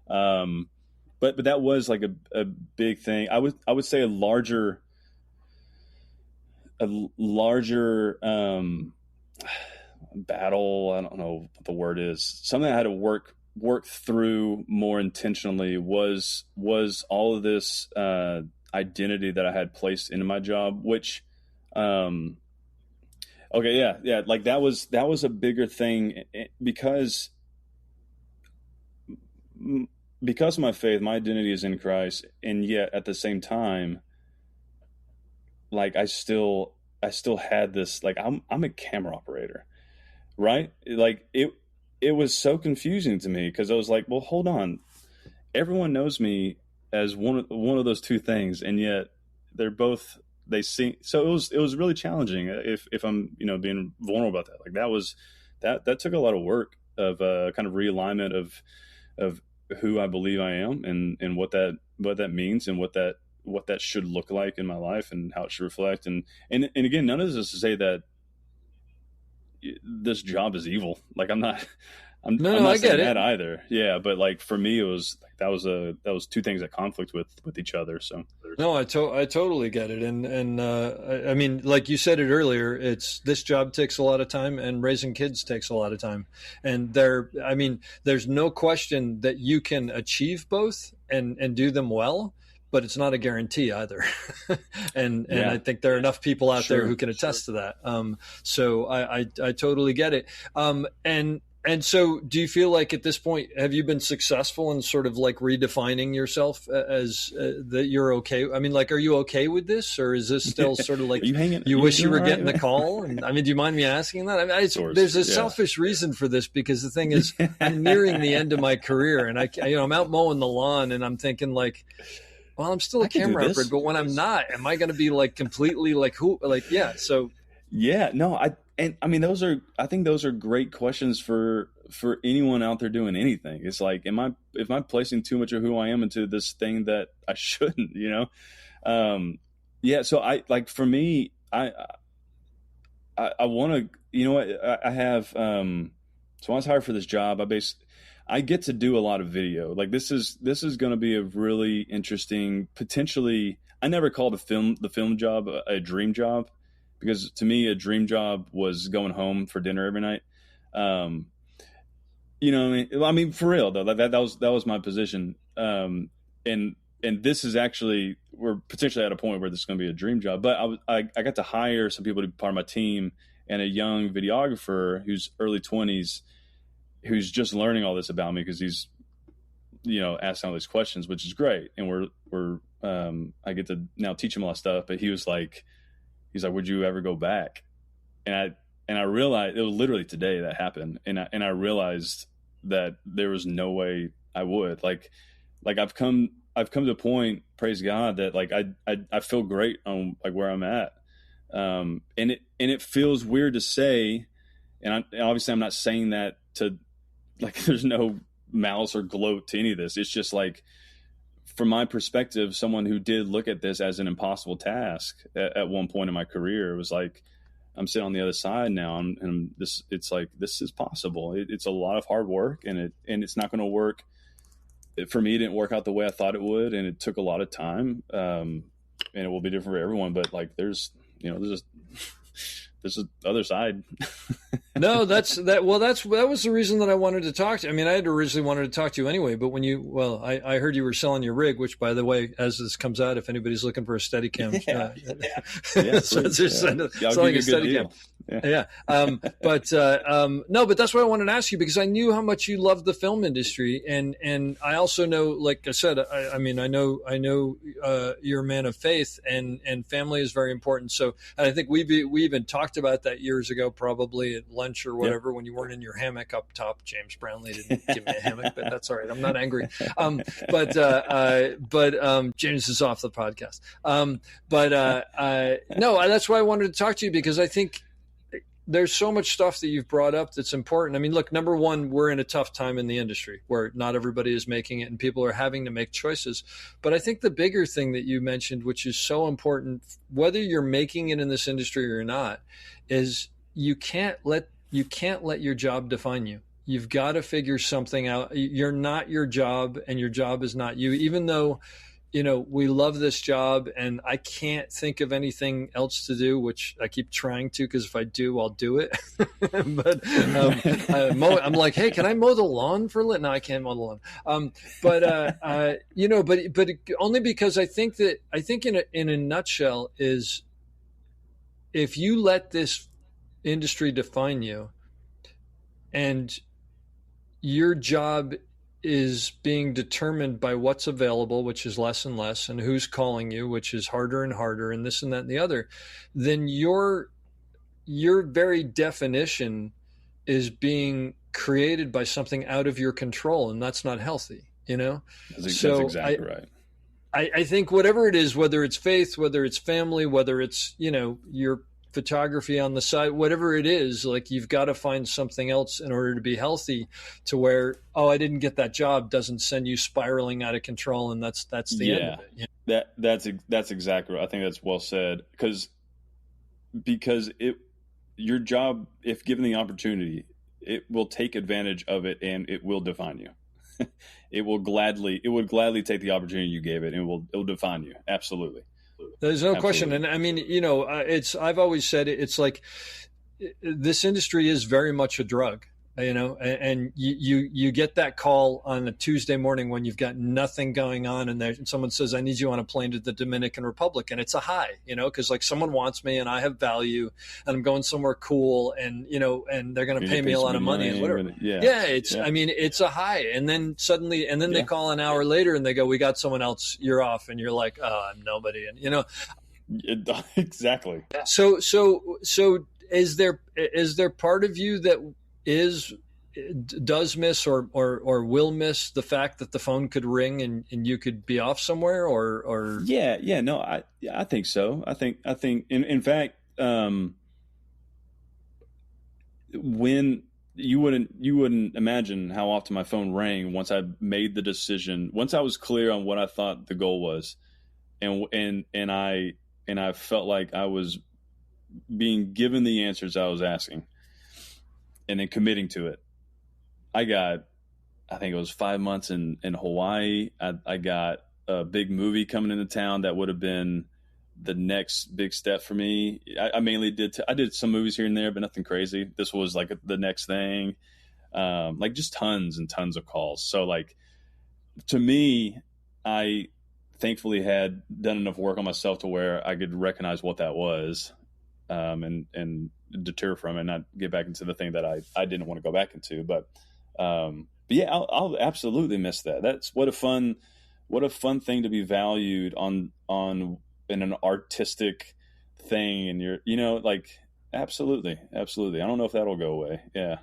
But that was like a big thing. I would say a larger battle. I don't know what the word is. Something I had to work through more intentionally was all of this identity that I had placed into my job, which, okay, yeah, like that was a bigger thing because of my faith. My identity is in Christ, and yet at the same time, like I still had this, like I'm a camera operator. Right? Like it was so confusing to me because I was like, well, hold on. Everyone knows me as one of those two things. And yet they seem, so it was really challenging if I'm, being vulnerable about that. Like that took a lot of work of kind of realignment of who I believe I am and what that means and what that should look like in my life and how it should reflect. And again, none of this is to say that this job is evil. Like I'm not
I
saying
get
that
it
either. Yeah. But like for me, it was like, that was two things that conflict with each other. So
no, I totally get it. And I mean, like you said it earlier, this job takes a lot of time and raising kids takes a lot of time. And there's no question that you can achieve both and do them well, but it's not a guarantee either. and I think there are enough people out there who can attest to that. So I totally get it. And so do you feel like at this point, have you been successful in sort of like redefining yourself as that you're okay? I mean, like, are you okay with this, or is this still sort of like you wish you were getting the call? And I mean, do you mind me asking that? I mean, there's a selfish reason for this because the thing is I'm nearing the end of my career and I'm out mowing the lawn and I'm thinking like, well, I'm still a camera operator, but when I'm not, am I going to be like completely like who? Like, yeah. So,
yeah, no, I mean, I think those are great questions for anyone out there doing anything. It's like, am I placing too much of who I am into this thing that I shouldn't? Yeah. So for me, I want to, I have. So when I was hired for this job, I get to do a lot of video. Like this is going to be a really interesting, potentially. I never called the film job a dream job because to me a dream job was going home for dinner every night. I mean for real though, that was my position. And this is actually, we're potentially at a point where this is going to be a dream job. But I got to hire some people to be part of my team and a young videographer who's early 20s. Who's just learning all this about me because he's, asking all these questions, which is great. And I get to now teach him a lot of stuff, but he's like, would you ever go back? And I realized it was literally today that happened. And I realized that there was no way I would like I've come to a point, praise God, that like, I feel great on like where I'm at. And it feels weird to say, and obviously I'm not saying that to, like, there's no malice or gloat to any of this. It's just like, from my perspective, someone who did look at this as an impossible task at one point in my career, it was like, I'm sitting on the other side now, and it's like, this is possible. It's a lot of hard work, and it's not going to work. For me, it didn't work out the way I thought it would, and it took a lot of time. and it will be different for everyone. But like, there's this other side.
No, that was the reason that I wanted to talk to you. I mean, I had originally wanted to talk to you anyway, but I heard you were selling your rig, which, by the way, as this comes out, if anybody's looking for a Steadicam, selling a Steadicam. Yeah. No, but that's what I wanted to ask you, because I knew how much you love the film industry. And I also know, like I said, I know you're a man of faith, and family is very important. So, and I think we even talked about that years ago, probably at lunch or whatever, when you weren't in your hammock up top. James Brownlee didn't give me a hammock, but that's all right. I'm not angry. But James is off the podcast. No, that's why I wanted to talk to you, because I think there's so much stuff that you've brought up that's important. I mean, look, number one, we're in a tough time in the industry where not everybody is making it and people are having to make choices. But I think the bigger thing that you mentioned, which is so important, whether you're making it in this industry or not, is you can't let your job define you. You've got to figure something out. You're not your job, and your job is not you, even though, we love this job, and I can't think of anything else to do, which I keep trying to, because if I do, I'll do it. But I'm like, hey, can I mow the lawn for a little? No, I can't mow the lawn. But only because I think in a nutshell is, if you let this industry define you, and your job is being determined by what's available, which is less and less, and who's calling you, which is harder and harder, and this and that and the other, then your very definition is being created by something out of your control, and that's not healthy,
That's exactly right.
I think whatever it is, whether it's faith, whether it's family, whether it's, your photography on the side, whatever it is, like, you've got to find something else in order to be healthy, to where, I didn't get that job doesn't send you spiraling out of control. And that's the end of it.
That's exactly right. I think that's well said, because your job, if given the opportunity, it will take advantage of it, and it will define you. It would gladly take the opportunity you gave it, and it will define you. Absolutely.
There's no question. And I mean, I've always said it's like, this industry is very much a drug, and you get that call on a Tuesday morning when you've got nothing going on, and someone says, I need you on a plane to the Dominican Republic. And it's a high, because like, someone wants me and I have value and I'm going somewhere cool, and, and they're going to pay me a lot of money and whatever. It's a high. And then suddenly, they call an hour later and they go, we got someone else, you're off. And you're like, oh, I'm nobody. And,
exactly.
So is there part of you that does miss or will miss the fact that the phone could ring and you could be off somewhere, or
no, I think so. I think in fact, when you wouldn't imagine how often my phone rang once I made the decision, once I was clear on what I thought the goal was, and I felt like I was being given the answers I was asking, and then committing to it. I think it was 5 months in Hawaii. I got a big movie coming into town that would have been the next big step for me. I mainly did some movies here and there, but nothing crazy. This was like the next thing, like just tons and tons of calls. So like, to me, I thankfully had done enough work on myself to where I could recognize what that was, and deter from it, and not get back into the thing that I didn't want to go back into. But yeah, I'll absolutely miss that. That's what a fun thing to be valued on in an artistic thing. And you're, like, absolutely. I don't know if that'll go away. Yeah.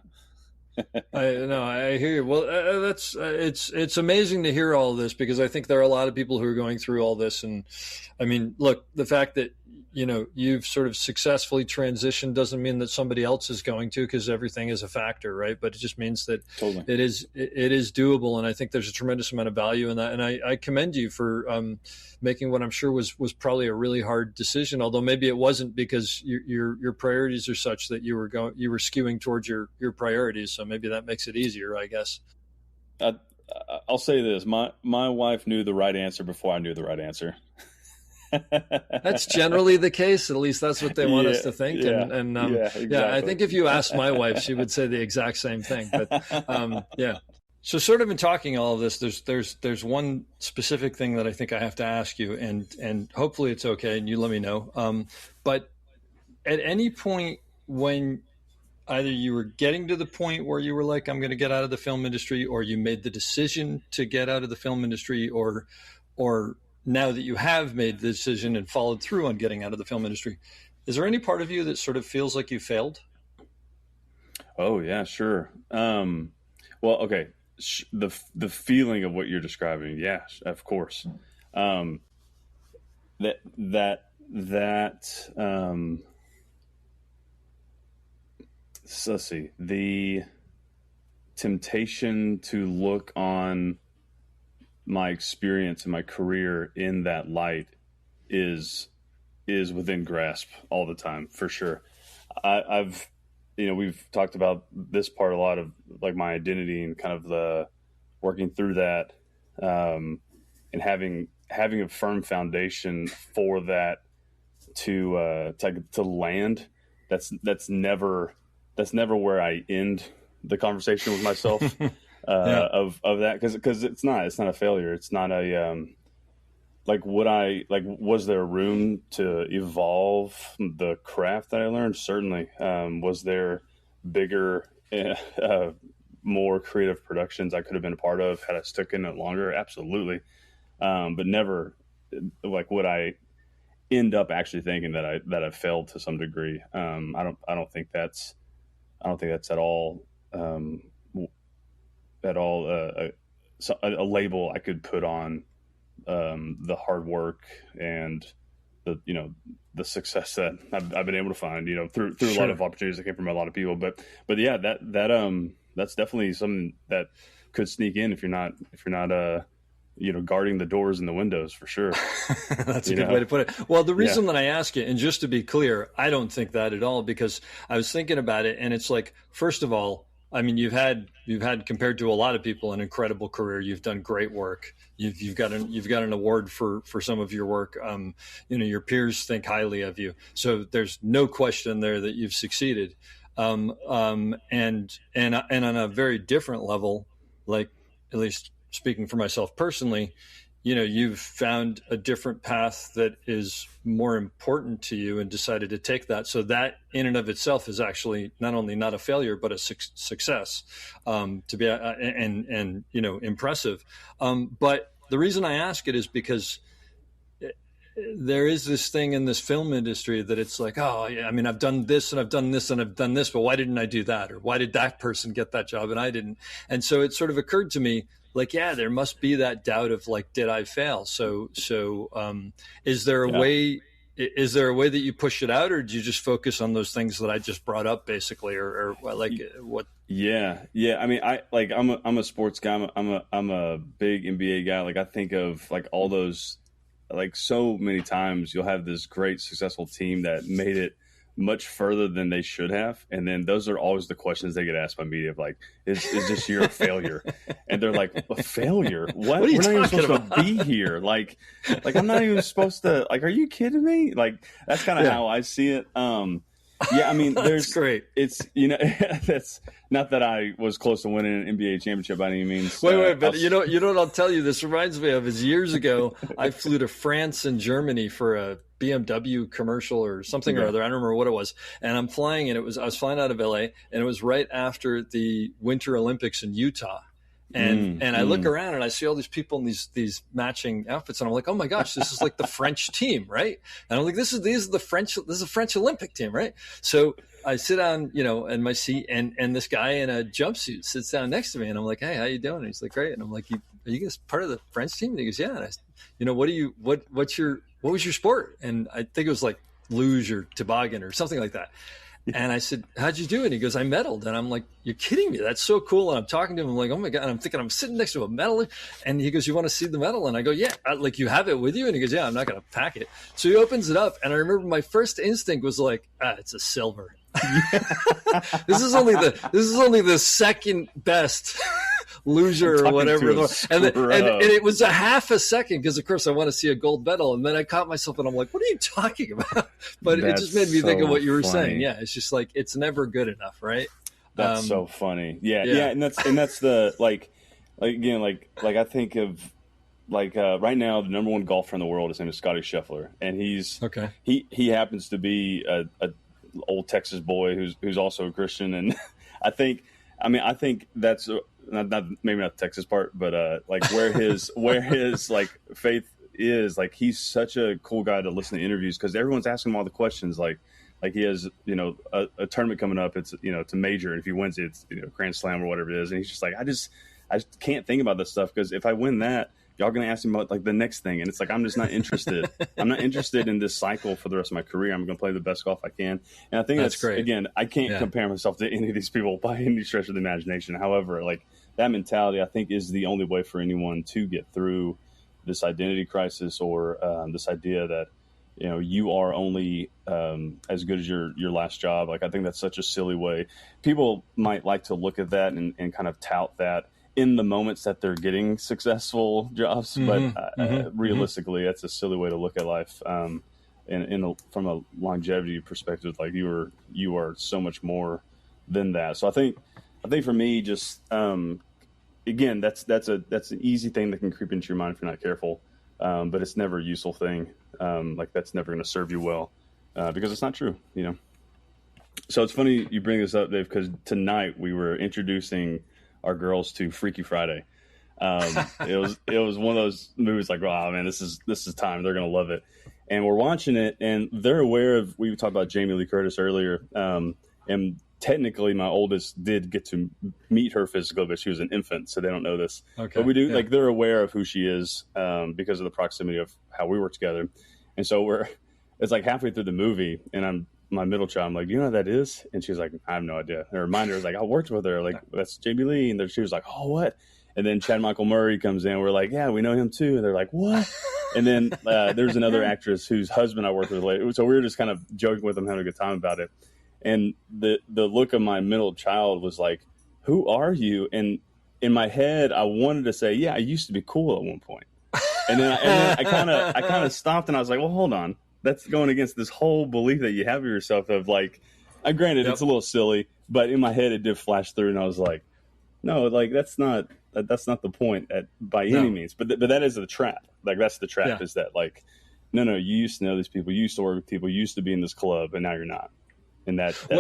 I hear you. Well, it's amazing to hear all of this, because I think there are a lot of people who are going through all this. And I mean, look, the fact that, you've sort of successfully transitioned doesn't mean that somebody else is going to, because everything is a factor, right? But it just means that
totally.
it is doable. And I think there's a tremendous amount of value in that. And I commend you for making what I'm sure was probably a really hard decision, although maybe it wasn't, because your priorities are such that you were skewing towards your priorities. So maybe that makes it easier, I guess.
I'll say this. My wife knew the right answer before I knew the right answer.
That's generally the case. At least that's what they want us to think.
Yeah,
Exactly. Yeah, I think if you asked my wife, she would say the exact same thing. But yeah. So sort of in talking all of this, there's one specific thing that I think I have to ask you, and hopefully it's okay, and you let me know. But at any point when either you were getting to the point where you were like, I'm going to get out of the film industry, or you made the decision to get out of the film industry, or now that you have made the decision and followed through on getting out of the film industry, is there any part of you that sort of feels like you failed?
Oh yeah, sure. Well, okay. The feeling of what you're describing, yeah, of course. So let's see, the temptation to look on my experience and my career in that light is within grasp all the time, for sure. I've we've talked about this part a lot, of like my identity and kind of the working through that, and having a firm foundation for that to land. That's never where I end the conversation with myself of that, because it's not a failure. It's not a was there room to evolve the craft that I learned? Certainly. Was there bigger, more creative productions I could have been a part of had I stuck in it longer? Absolutely. But never would I end up actually thinking that I failed to some degree. I don't think that's at all a label I could put on the hard work and the success that I've been able to find, through a lot of opportunities that came from a lot of people. But yeah, that's definitely something that could sneak in if you're not guarding the doors and the windows, for sure.
That's a good way to put it. Well, the reason that I ask it, and just to be clear, I don't think that at all, because I was thinking about it, and it's like, first of all, I mean, you've had compared to a lot of people an incredible career. You've done great work. You've got an award for some of your work. Your peers think highly of you. So there's no question there that you've succeeded. And on a very different level, like, at least speaking for myself personally, you've found a different path that is more important to you and decided to take that. So that in and of itself is actually not only not a failure, but a success, to be, and impressive. But the reason I ask it is because there is this thing in this film industry that it's like, oh, yeah, I mean, I've done this and I've done this and I've done this, but why didn't I do that? Or why did that person get that job and I didn't? And so it sort of occurred to me, like, yeah, there must be that doubt of like, did I fail? So is there a way that you push it out, or do you just focus on those things that I just brought up basically, or like what? Yeah.
I mean, I'm a sports guy. I'm a big NBA guy. Like, I think of like all those, like, so many times you'll have this great successful team that made it much further than they should have, and then those are always the questions they get asked by media of like, is this year a failure? And they're like, a failure? What
are you
We're not even supposed
about?
to be here. Like I'm not even supposed to, like, are you kidding me? Like, that's kind of how I see it. Yeah, I mean,
That's great.
It's, that's not that I was close to winning an NBA championship by any means.
Wait, but you know what I'll tell you, this reminds me of is years ago, I flew to France and Germany for a BMW commercial or something or other. I don't remember what it was. And I'm flying, and I was flying out of LA, and it was right after the Winter Olympics in Utah. And I look around and I see all these people in these matching outfits, and I'm like, oh my gosh, this is like the French team, right? And I'm like, this is a French Olympic team, right? So I sit down, in my seat, and this guy in a jumpsuit sits down next to me, and I'm like, hey, how you doing? And he's like, great. And I'm like, are you guys part of the French team? And he goes, yeah. And I said, what was your sport? And I think it was like luge or toboggan or something like that. And I said, how'd you do it? And he goes, I medaled. And I'm like, you're kidding me. That's so cool. And I'm talking to him. I'm like, oh my God. And I'm thinking, I'm sitting next to a medal. And he goes, you want to see the medal? And I go, yeah. Like, you have it with you? And he goes, yeah, I'm not going to pack it. So he opens it up. And I remember my first instinct was like, it's a silver. This is only the second best loser or whatever. And it was a half a second because, of course, I want to see a gold medal. And then I caught myself and I'm like, what are you talking about? But it just made me think of what you were saying. Yeah, it's just like it's never good enough, right?
That's so funny. Yeah. And that's the again, I think of right now the number one golfer in the world, his name is Scotty Scheffler, and he happens to be a old Texas boy who's also a Christian, and I think that's not maybe not the Texas part, but where his faith is, he's such a cool guy to listen to interviews because everyone's asking him all the questions, like he has a tournament coming up, it's it's a major, and if he wins it, it's Grand Slam or whatever it is, and he's just like I just can't think about this stuff because if I win that, y'all gonna ask me about the next thing, and it's like I'm just not interested. I'm not interested in this cycle for the rest of my career. I'm gonna play the best golf I can, and I think that's great. Again, I can't compare myself to any of these people by any stretch of the imagination. However, that mentality, I think, is the only way for anyone to get through this identity crisis or this idea that you are only as good as your last job. I think that's such a silly way. People might like to look at that and kind of tout that in the moments that they're getting successful jobs, but realistically, that's a silly way to look at life. From a longevity perspective, you are so much more than that. So I think for me, just again, that's an easy thing that can creep into your mind if you're not careful. But it's never a useful thing. That's never going to serve you well because it's not true. So it's funny you bring this up, Dave, because tonight we were introducing our girls to Freaky Friday. It was one of those movies oh man, this is time. They're gonna love it, and we're watching it, and they're aware of. We talked about Jamie Lee Curtis earlier, and technically my oldest did get to meet her physically, but she was an infant, so they don't know this. Okay, but we do. They're aware of who she is because of the proximity of how we work together, and so it's halfway through the movie, and my middle child, I'm like, you know what that is? And she's like, I have no idea. And her reminder was I worked with her. That's Jamie Lee. And she was like, oh, what? And then Chad Michael Murray comes in. We're like, yeah, we know him too. And they're like, what? And then there's another actress whose husband I worked with later. So we were just kind of joking with them, having a good time about it. And the look of my middle child was like, who are you? And in my head, I wanted to say, yeah, I used to be cool at one point. And then I kind of stopped and I was like, well, hold on. That's going against this whole belief that you have of yourself of granted, it's a little silly, but in my head it did flash through and I was like, no, that's not the point by any means. But that is the trap. That's the trap is that no, you used to know these people, you used to work with people, you used to be in this club, and now you're not. And that should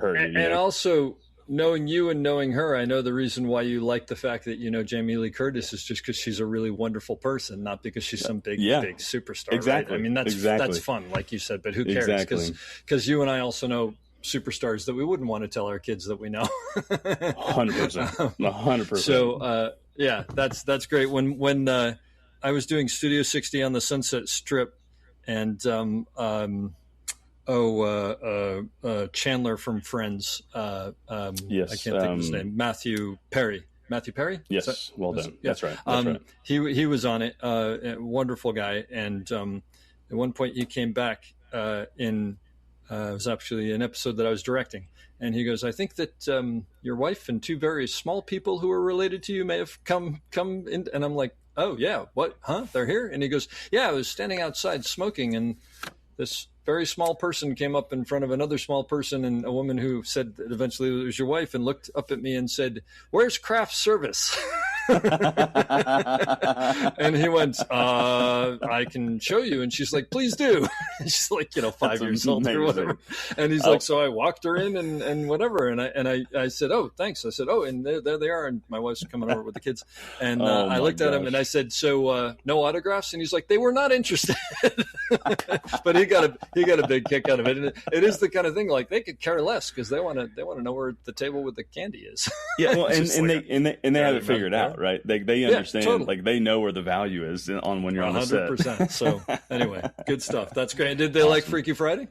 hurt you.
And also, knowing you and knowing her, I know the reason why you like the fact that Jamie Lee Curtis is just because she's a really wonderful person, not because she's some big superstar. Exactly. Right? I mean, that's fun, like you said, but who cares? Because you and I also know superstars that we wouldn't want to tell our kids that we know.
100%.
So that's great. When I was doing Studio 60 on the Sunset Strip, and Chandler from Friends. Yes, I can't think of his name. Matthew Perry.
Yes, well done.
Yeah.
That's right.
He was on it. A wonderful guy. And at one point he came back it was actually an episode that I was directing. And he goes, I think that your wife and two very small people who are related to you may have come in. And I'm like, oh, yeah, what? Huh? They're here? And he goes, yeah, I was standing outside smoking, and this very small person came up in front of another small person, and a woman who said that eventually it was your wife, and looked up at me and said, where's craft service? And he went, I can show you. And she's like, please do. She's like, 5 years old or whatever. And he's like, so I walked her in and whatever. And I said, oh, thanks. I said, oh, and there they are. And my wife's coming over with the kids. And I looked at him and I said, so no autographs? And he's like, they were not interested. But he got a big kick out of it. And it is the kind of thing, they could care less because they want to know where the table with the candy is.
Yeah. Well, and they have it figured out. Right, they understand. Totally. They know where the value is on when you're on the set. 100%. So anyway, good stuff. That's great. Did they like Freaky Friday?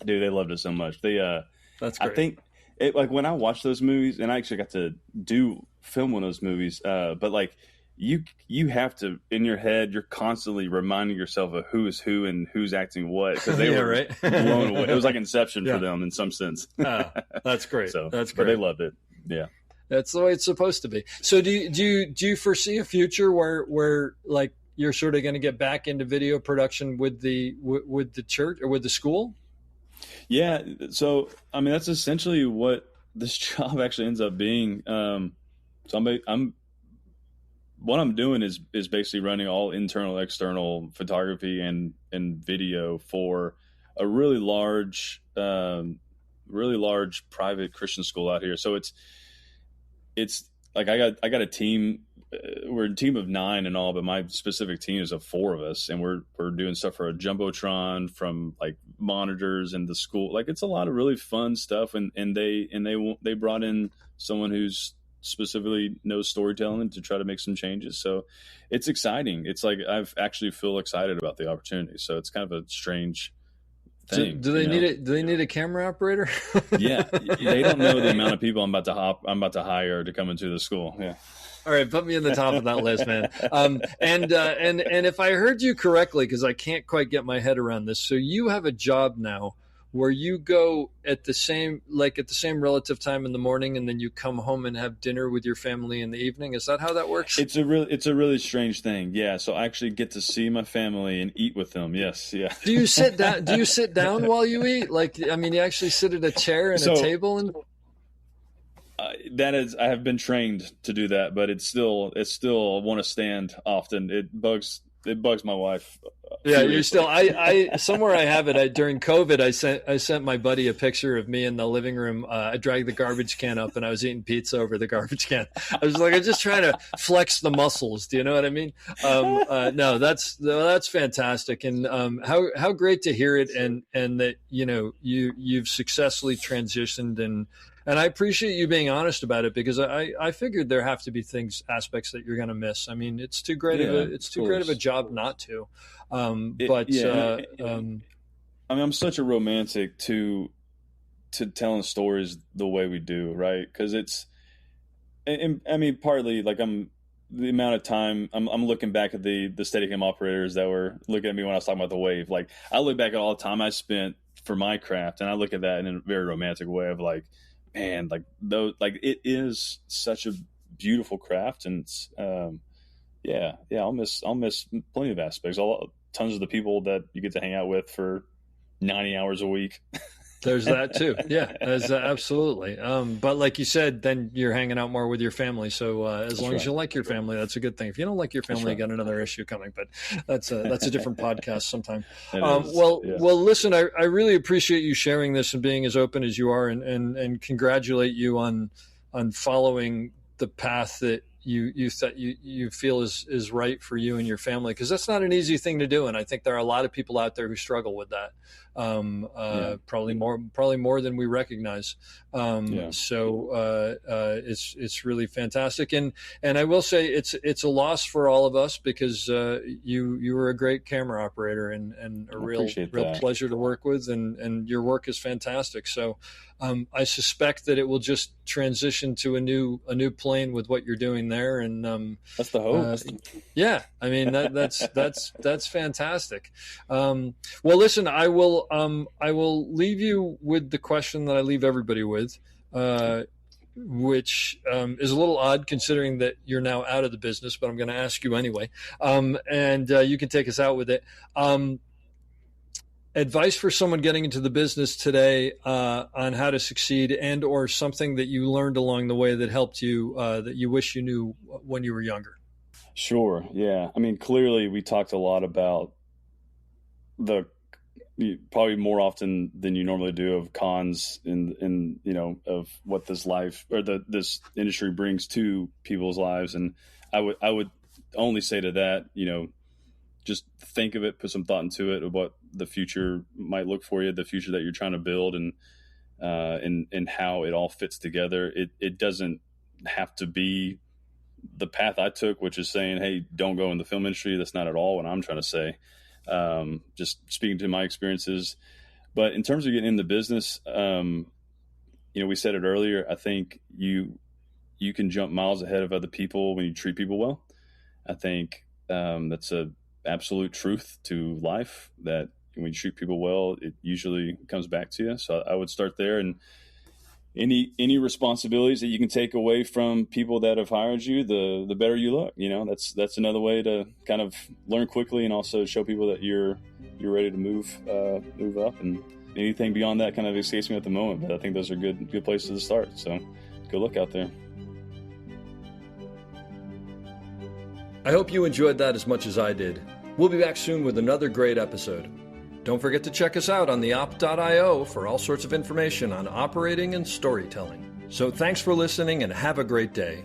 Dude, they loved it so much.
That's great.
I think when I watch those movies, and I actually got to film one of those movies. But you have to, in your head, you're constantly reminding yourself of who is who and who's acting what, because they were blown away. It was like Inception for them in some sense.
That's great.
So
that's great.
But they loved it. Yeah.
That's the way it's supposed to be. So do you foresee a future where like you're sort of going to get back into video production with the church or with the school?
Yeah. So, I mean, that's essentially what this job actually ends up being. So what I'm doing is basically running all internal, external photography and video for a really large private Christian school out here. So it's like I got a team. We're a team of 9 and all, but my specific team is of 4 of us, and we're doing stuff for a jumbotron, from like monitors in the school. Like, it's a lot of really fun stuff, and they brought in someone who's specifically knows storytelling to try to make some changes. So it's exciting. It's like I've actually feel excited about the opportunity. So it's kind of a strange thing.
Do they need it? Do they need a camera operator?
Yeah, they don't know the amount of people I'm about to hire to come into the school. Yeah.
All right, put me in the top of that list, man. And if I heard you correctly, because I can't quite get my head around this, so you have a job now where you go at the same relative time in the morning, and then you come home and have dinner with your family in the evening. Is that how that works?
It's a really strange thing. Yeah. So I actually get to see my family and eat with them. Yes. Yeah.
Do you sit down? Do you sit down while you eat? Like, I mean, you actually sit at a chair and a table and.
That is, I have been trained to do that, but it's still I want to stand often. It bugs my wife.
Yeah, you're still. I somewhere I have it. During COVID, I sent my buddy a picture of me in the living room. I dragged the garbage can up, and I was eating pizza over the garbage can. I was like, I'm just trying to flex the muscles. Do you know what I mean? No, that's fantastic, and how great to hear it, and that you've successfully transitioned, and I appreciate you being honest about it, because I figured there have to be aspects that you're going to miss. I mean, it's too great of a job not to. I mean,
I'm such a romantic to telling stories the way we do, right? Because I mean, partly like the amount of time I'm looking back at the Steadicam operators that were looking at me when I was talking about the wave. Like, I look back at all the time I spent for my craft, and I look at that in a very romantic way of like, man, like those, like it is such a beautiful craft, and it's, I'll miss plenty of aspects. Tons of the people that you get to hang out with for 90 hours a week.
There's that too. Yeah, absolutely. But like you said, then you're hanging out more with your family. So as long as you like your family, that's a good thing. If you don't like your family, you got another issue coming. But that's a different podcast sometime. Well, listen, I really appreciate you sharing this and being as open as you are, and congratulate you on following the path that you feel is right for you and your family, because that's not an easy thing to do, and I think there are a lot of people out there who struggle with that, probably more than we recognize. So it's really fantastic, and I will say it's a loss for all of us, because you were a great camera operator and a real pleasure to work with, and your work is fantastic. So I suspect that it will just transition to a new plane with what you're doing there, and
that's the hope.
Yeah, I mean that's fantastic. Well, listen, I will leave you with the question that I leave everybody with, which is a little odd considering that you're now out of the business, but I'm going to ask you anyway, and you can take us out with it. Advice for someone getting into the business today on how to succeed, and or something that you learned along the way that helped you, that you wish you knew when you were younger.
Sure. Yeah. I mean, clearly we talked a lot about probably more often than you normally do of cons in of what this life or this industry brings to people's lives. And I would only say to that, just think of it, put some thought into it of what the future might look for you, the future that you're trying to build, and how it all fits together. It doesn't have to be the path I took, which is saying, hey, don't go in the film industry. That's not at all what I'm trying to say. Just speaking to my experiences. But in terms of getting in the business, we said it earlier, I think you can jump miles ahead of other people when you treat people well. I think that's a absolute truth to life, that when you treat people well, it usually comes back to you. So I would start there. And any responsibilities that you can take away from people that have hired you, the better you look. That's another way to kind of learn quickly and also show people that you're ready to move up. And anything beyond that kind of escapes me at the moment, but I think those are good places to start. So good luck out there.
I hope you enjoyed that as much as I did. We'll be back soon with another great episode. Don't forget to check us out on theop.io for all sorts of information on operating and storytelling. So thanks for listening and have a great day.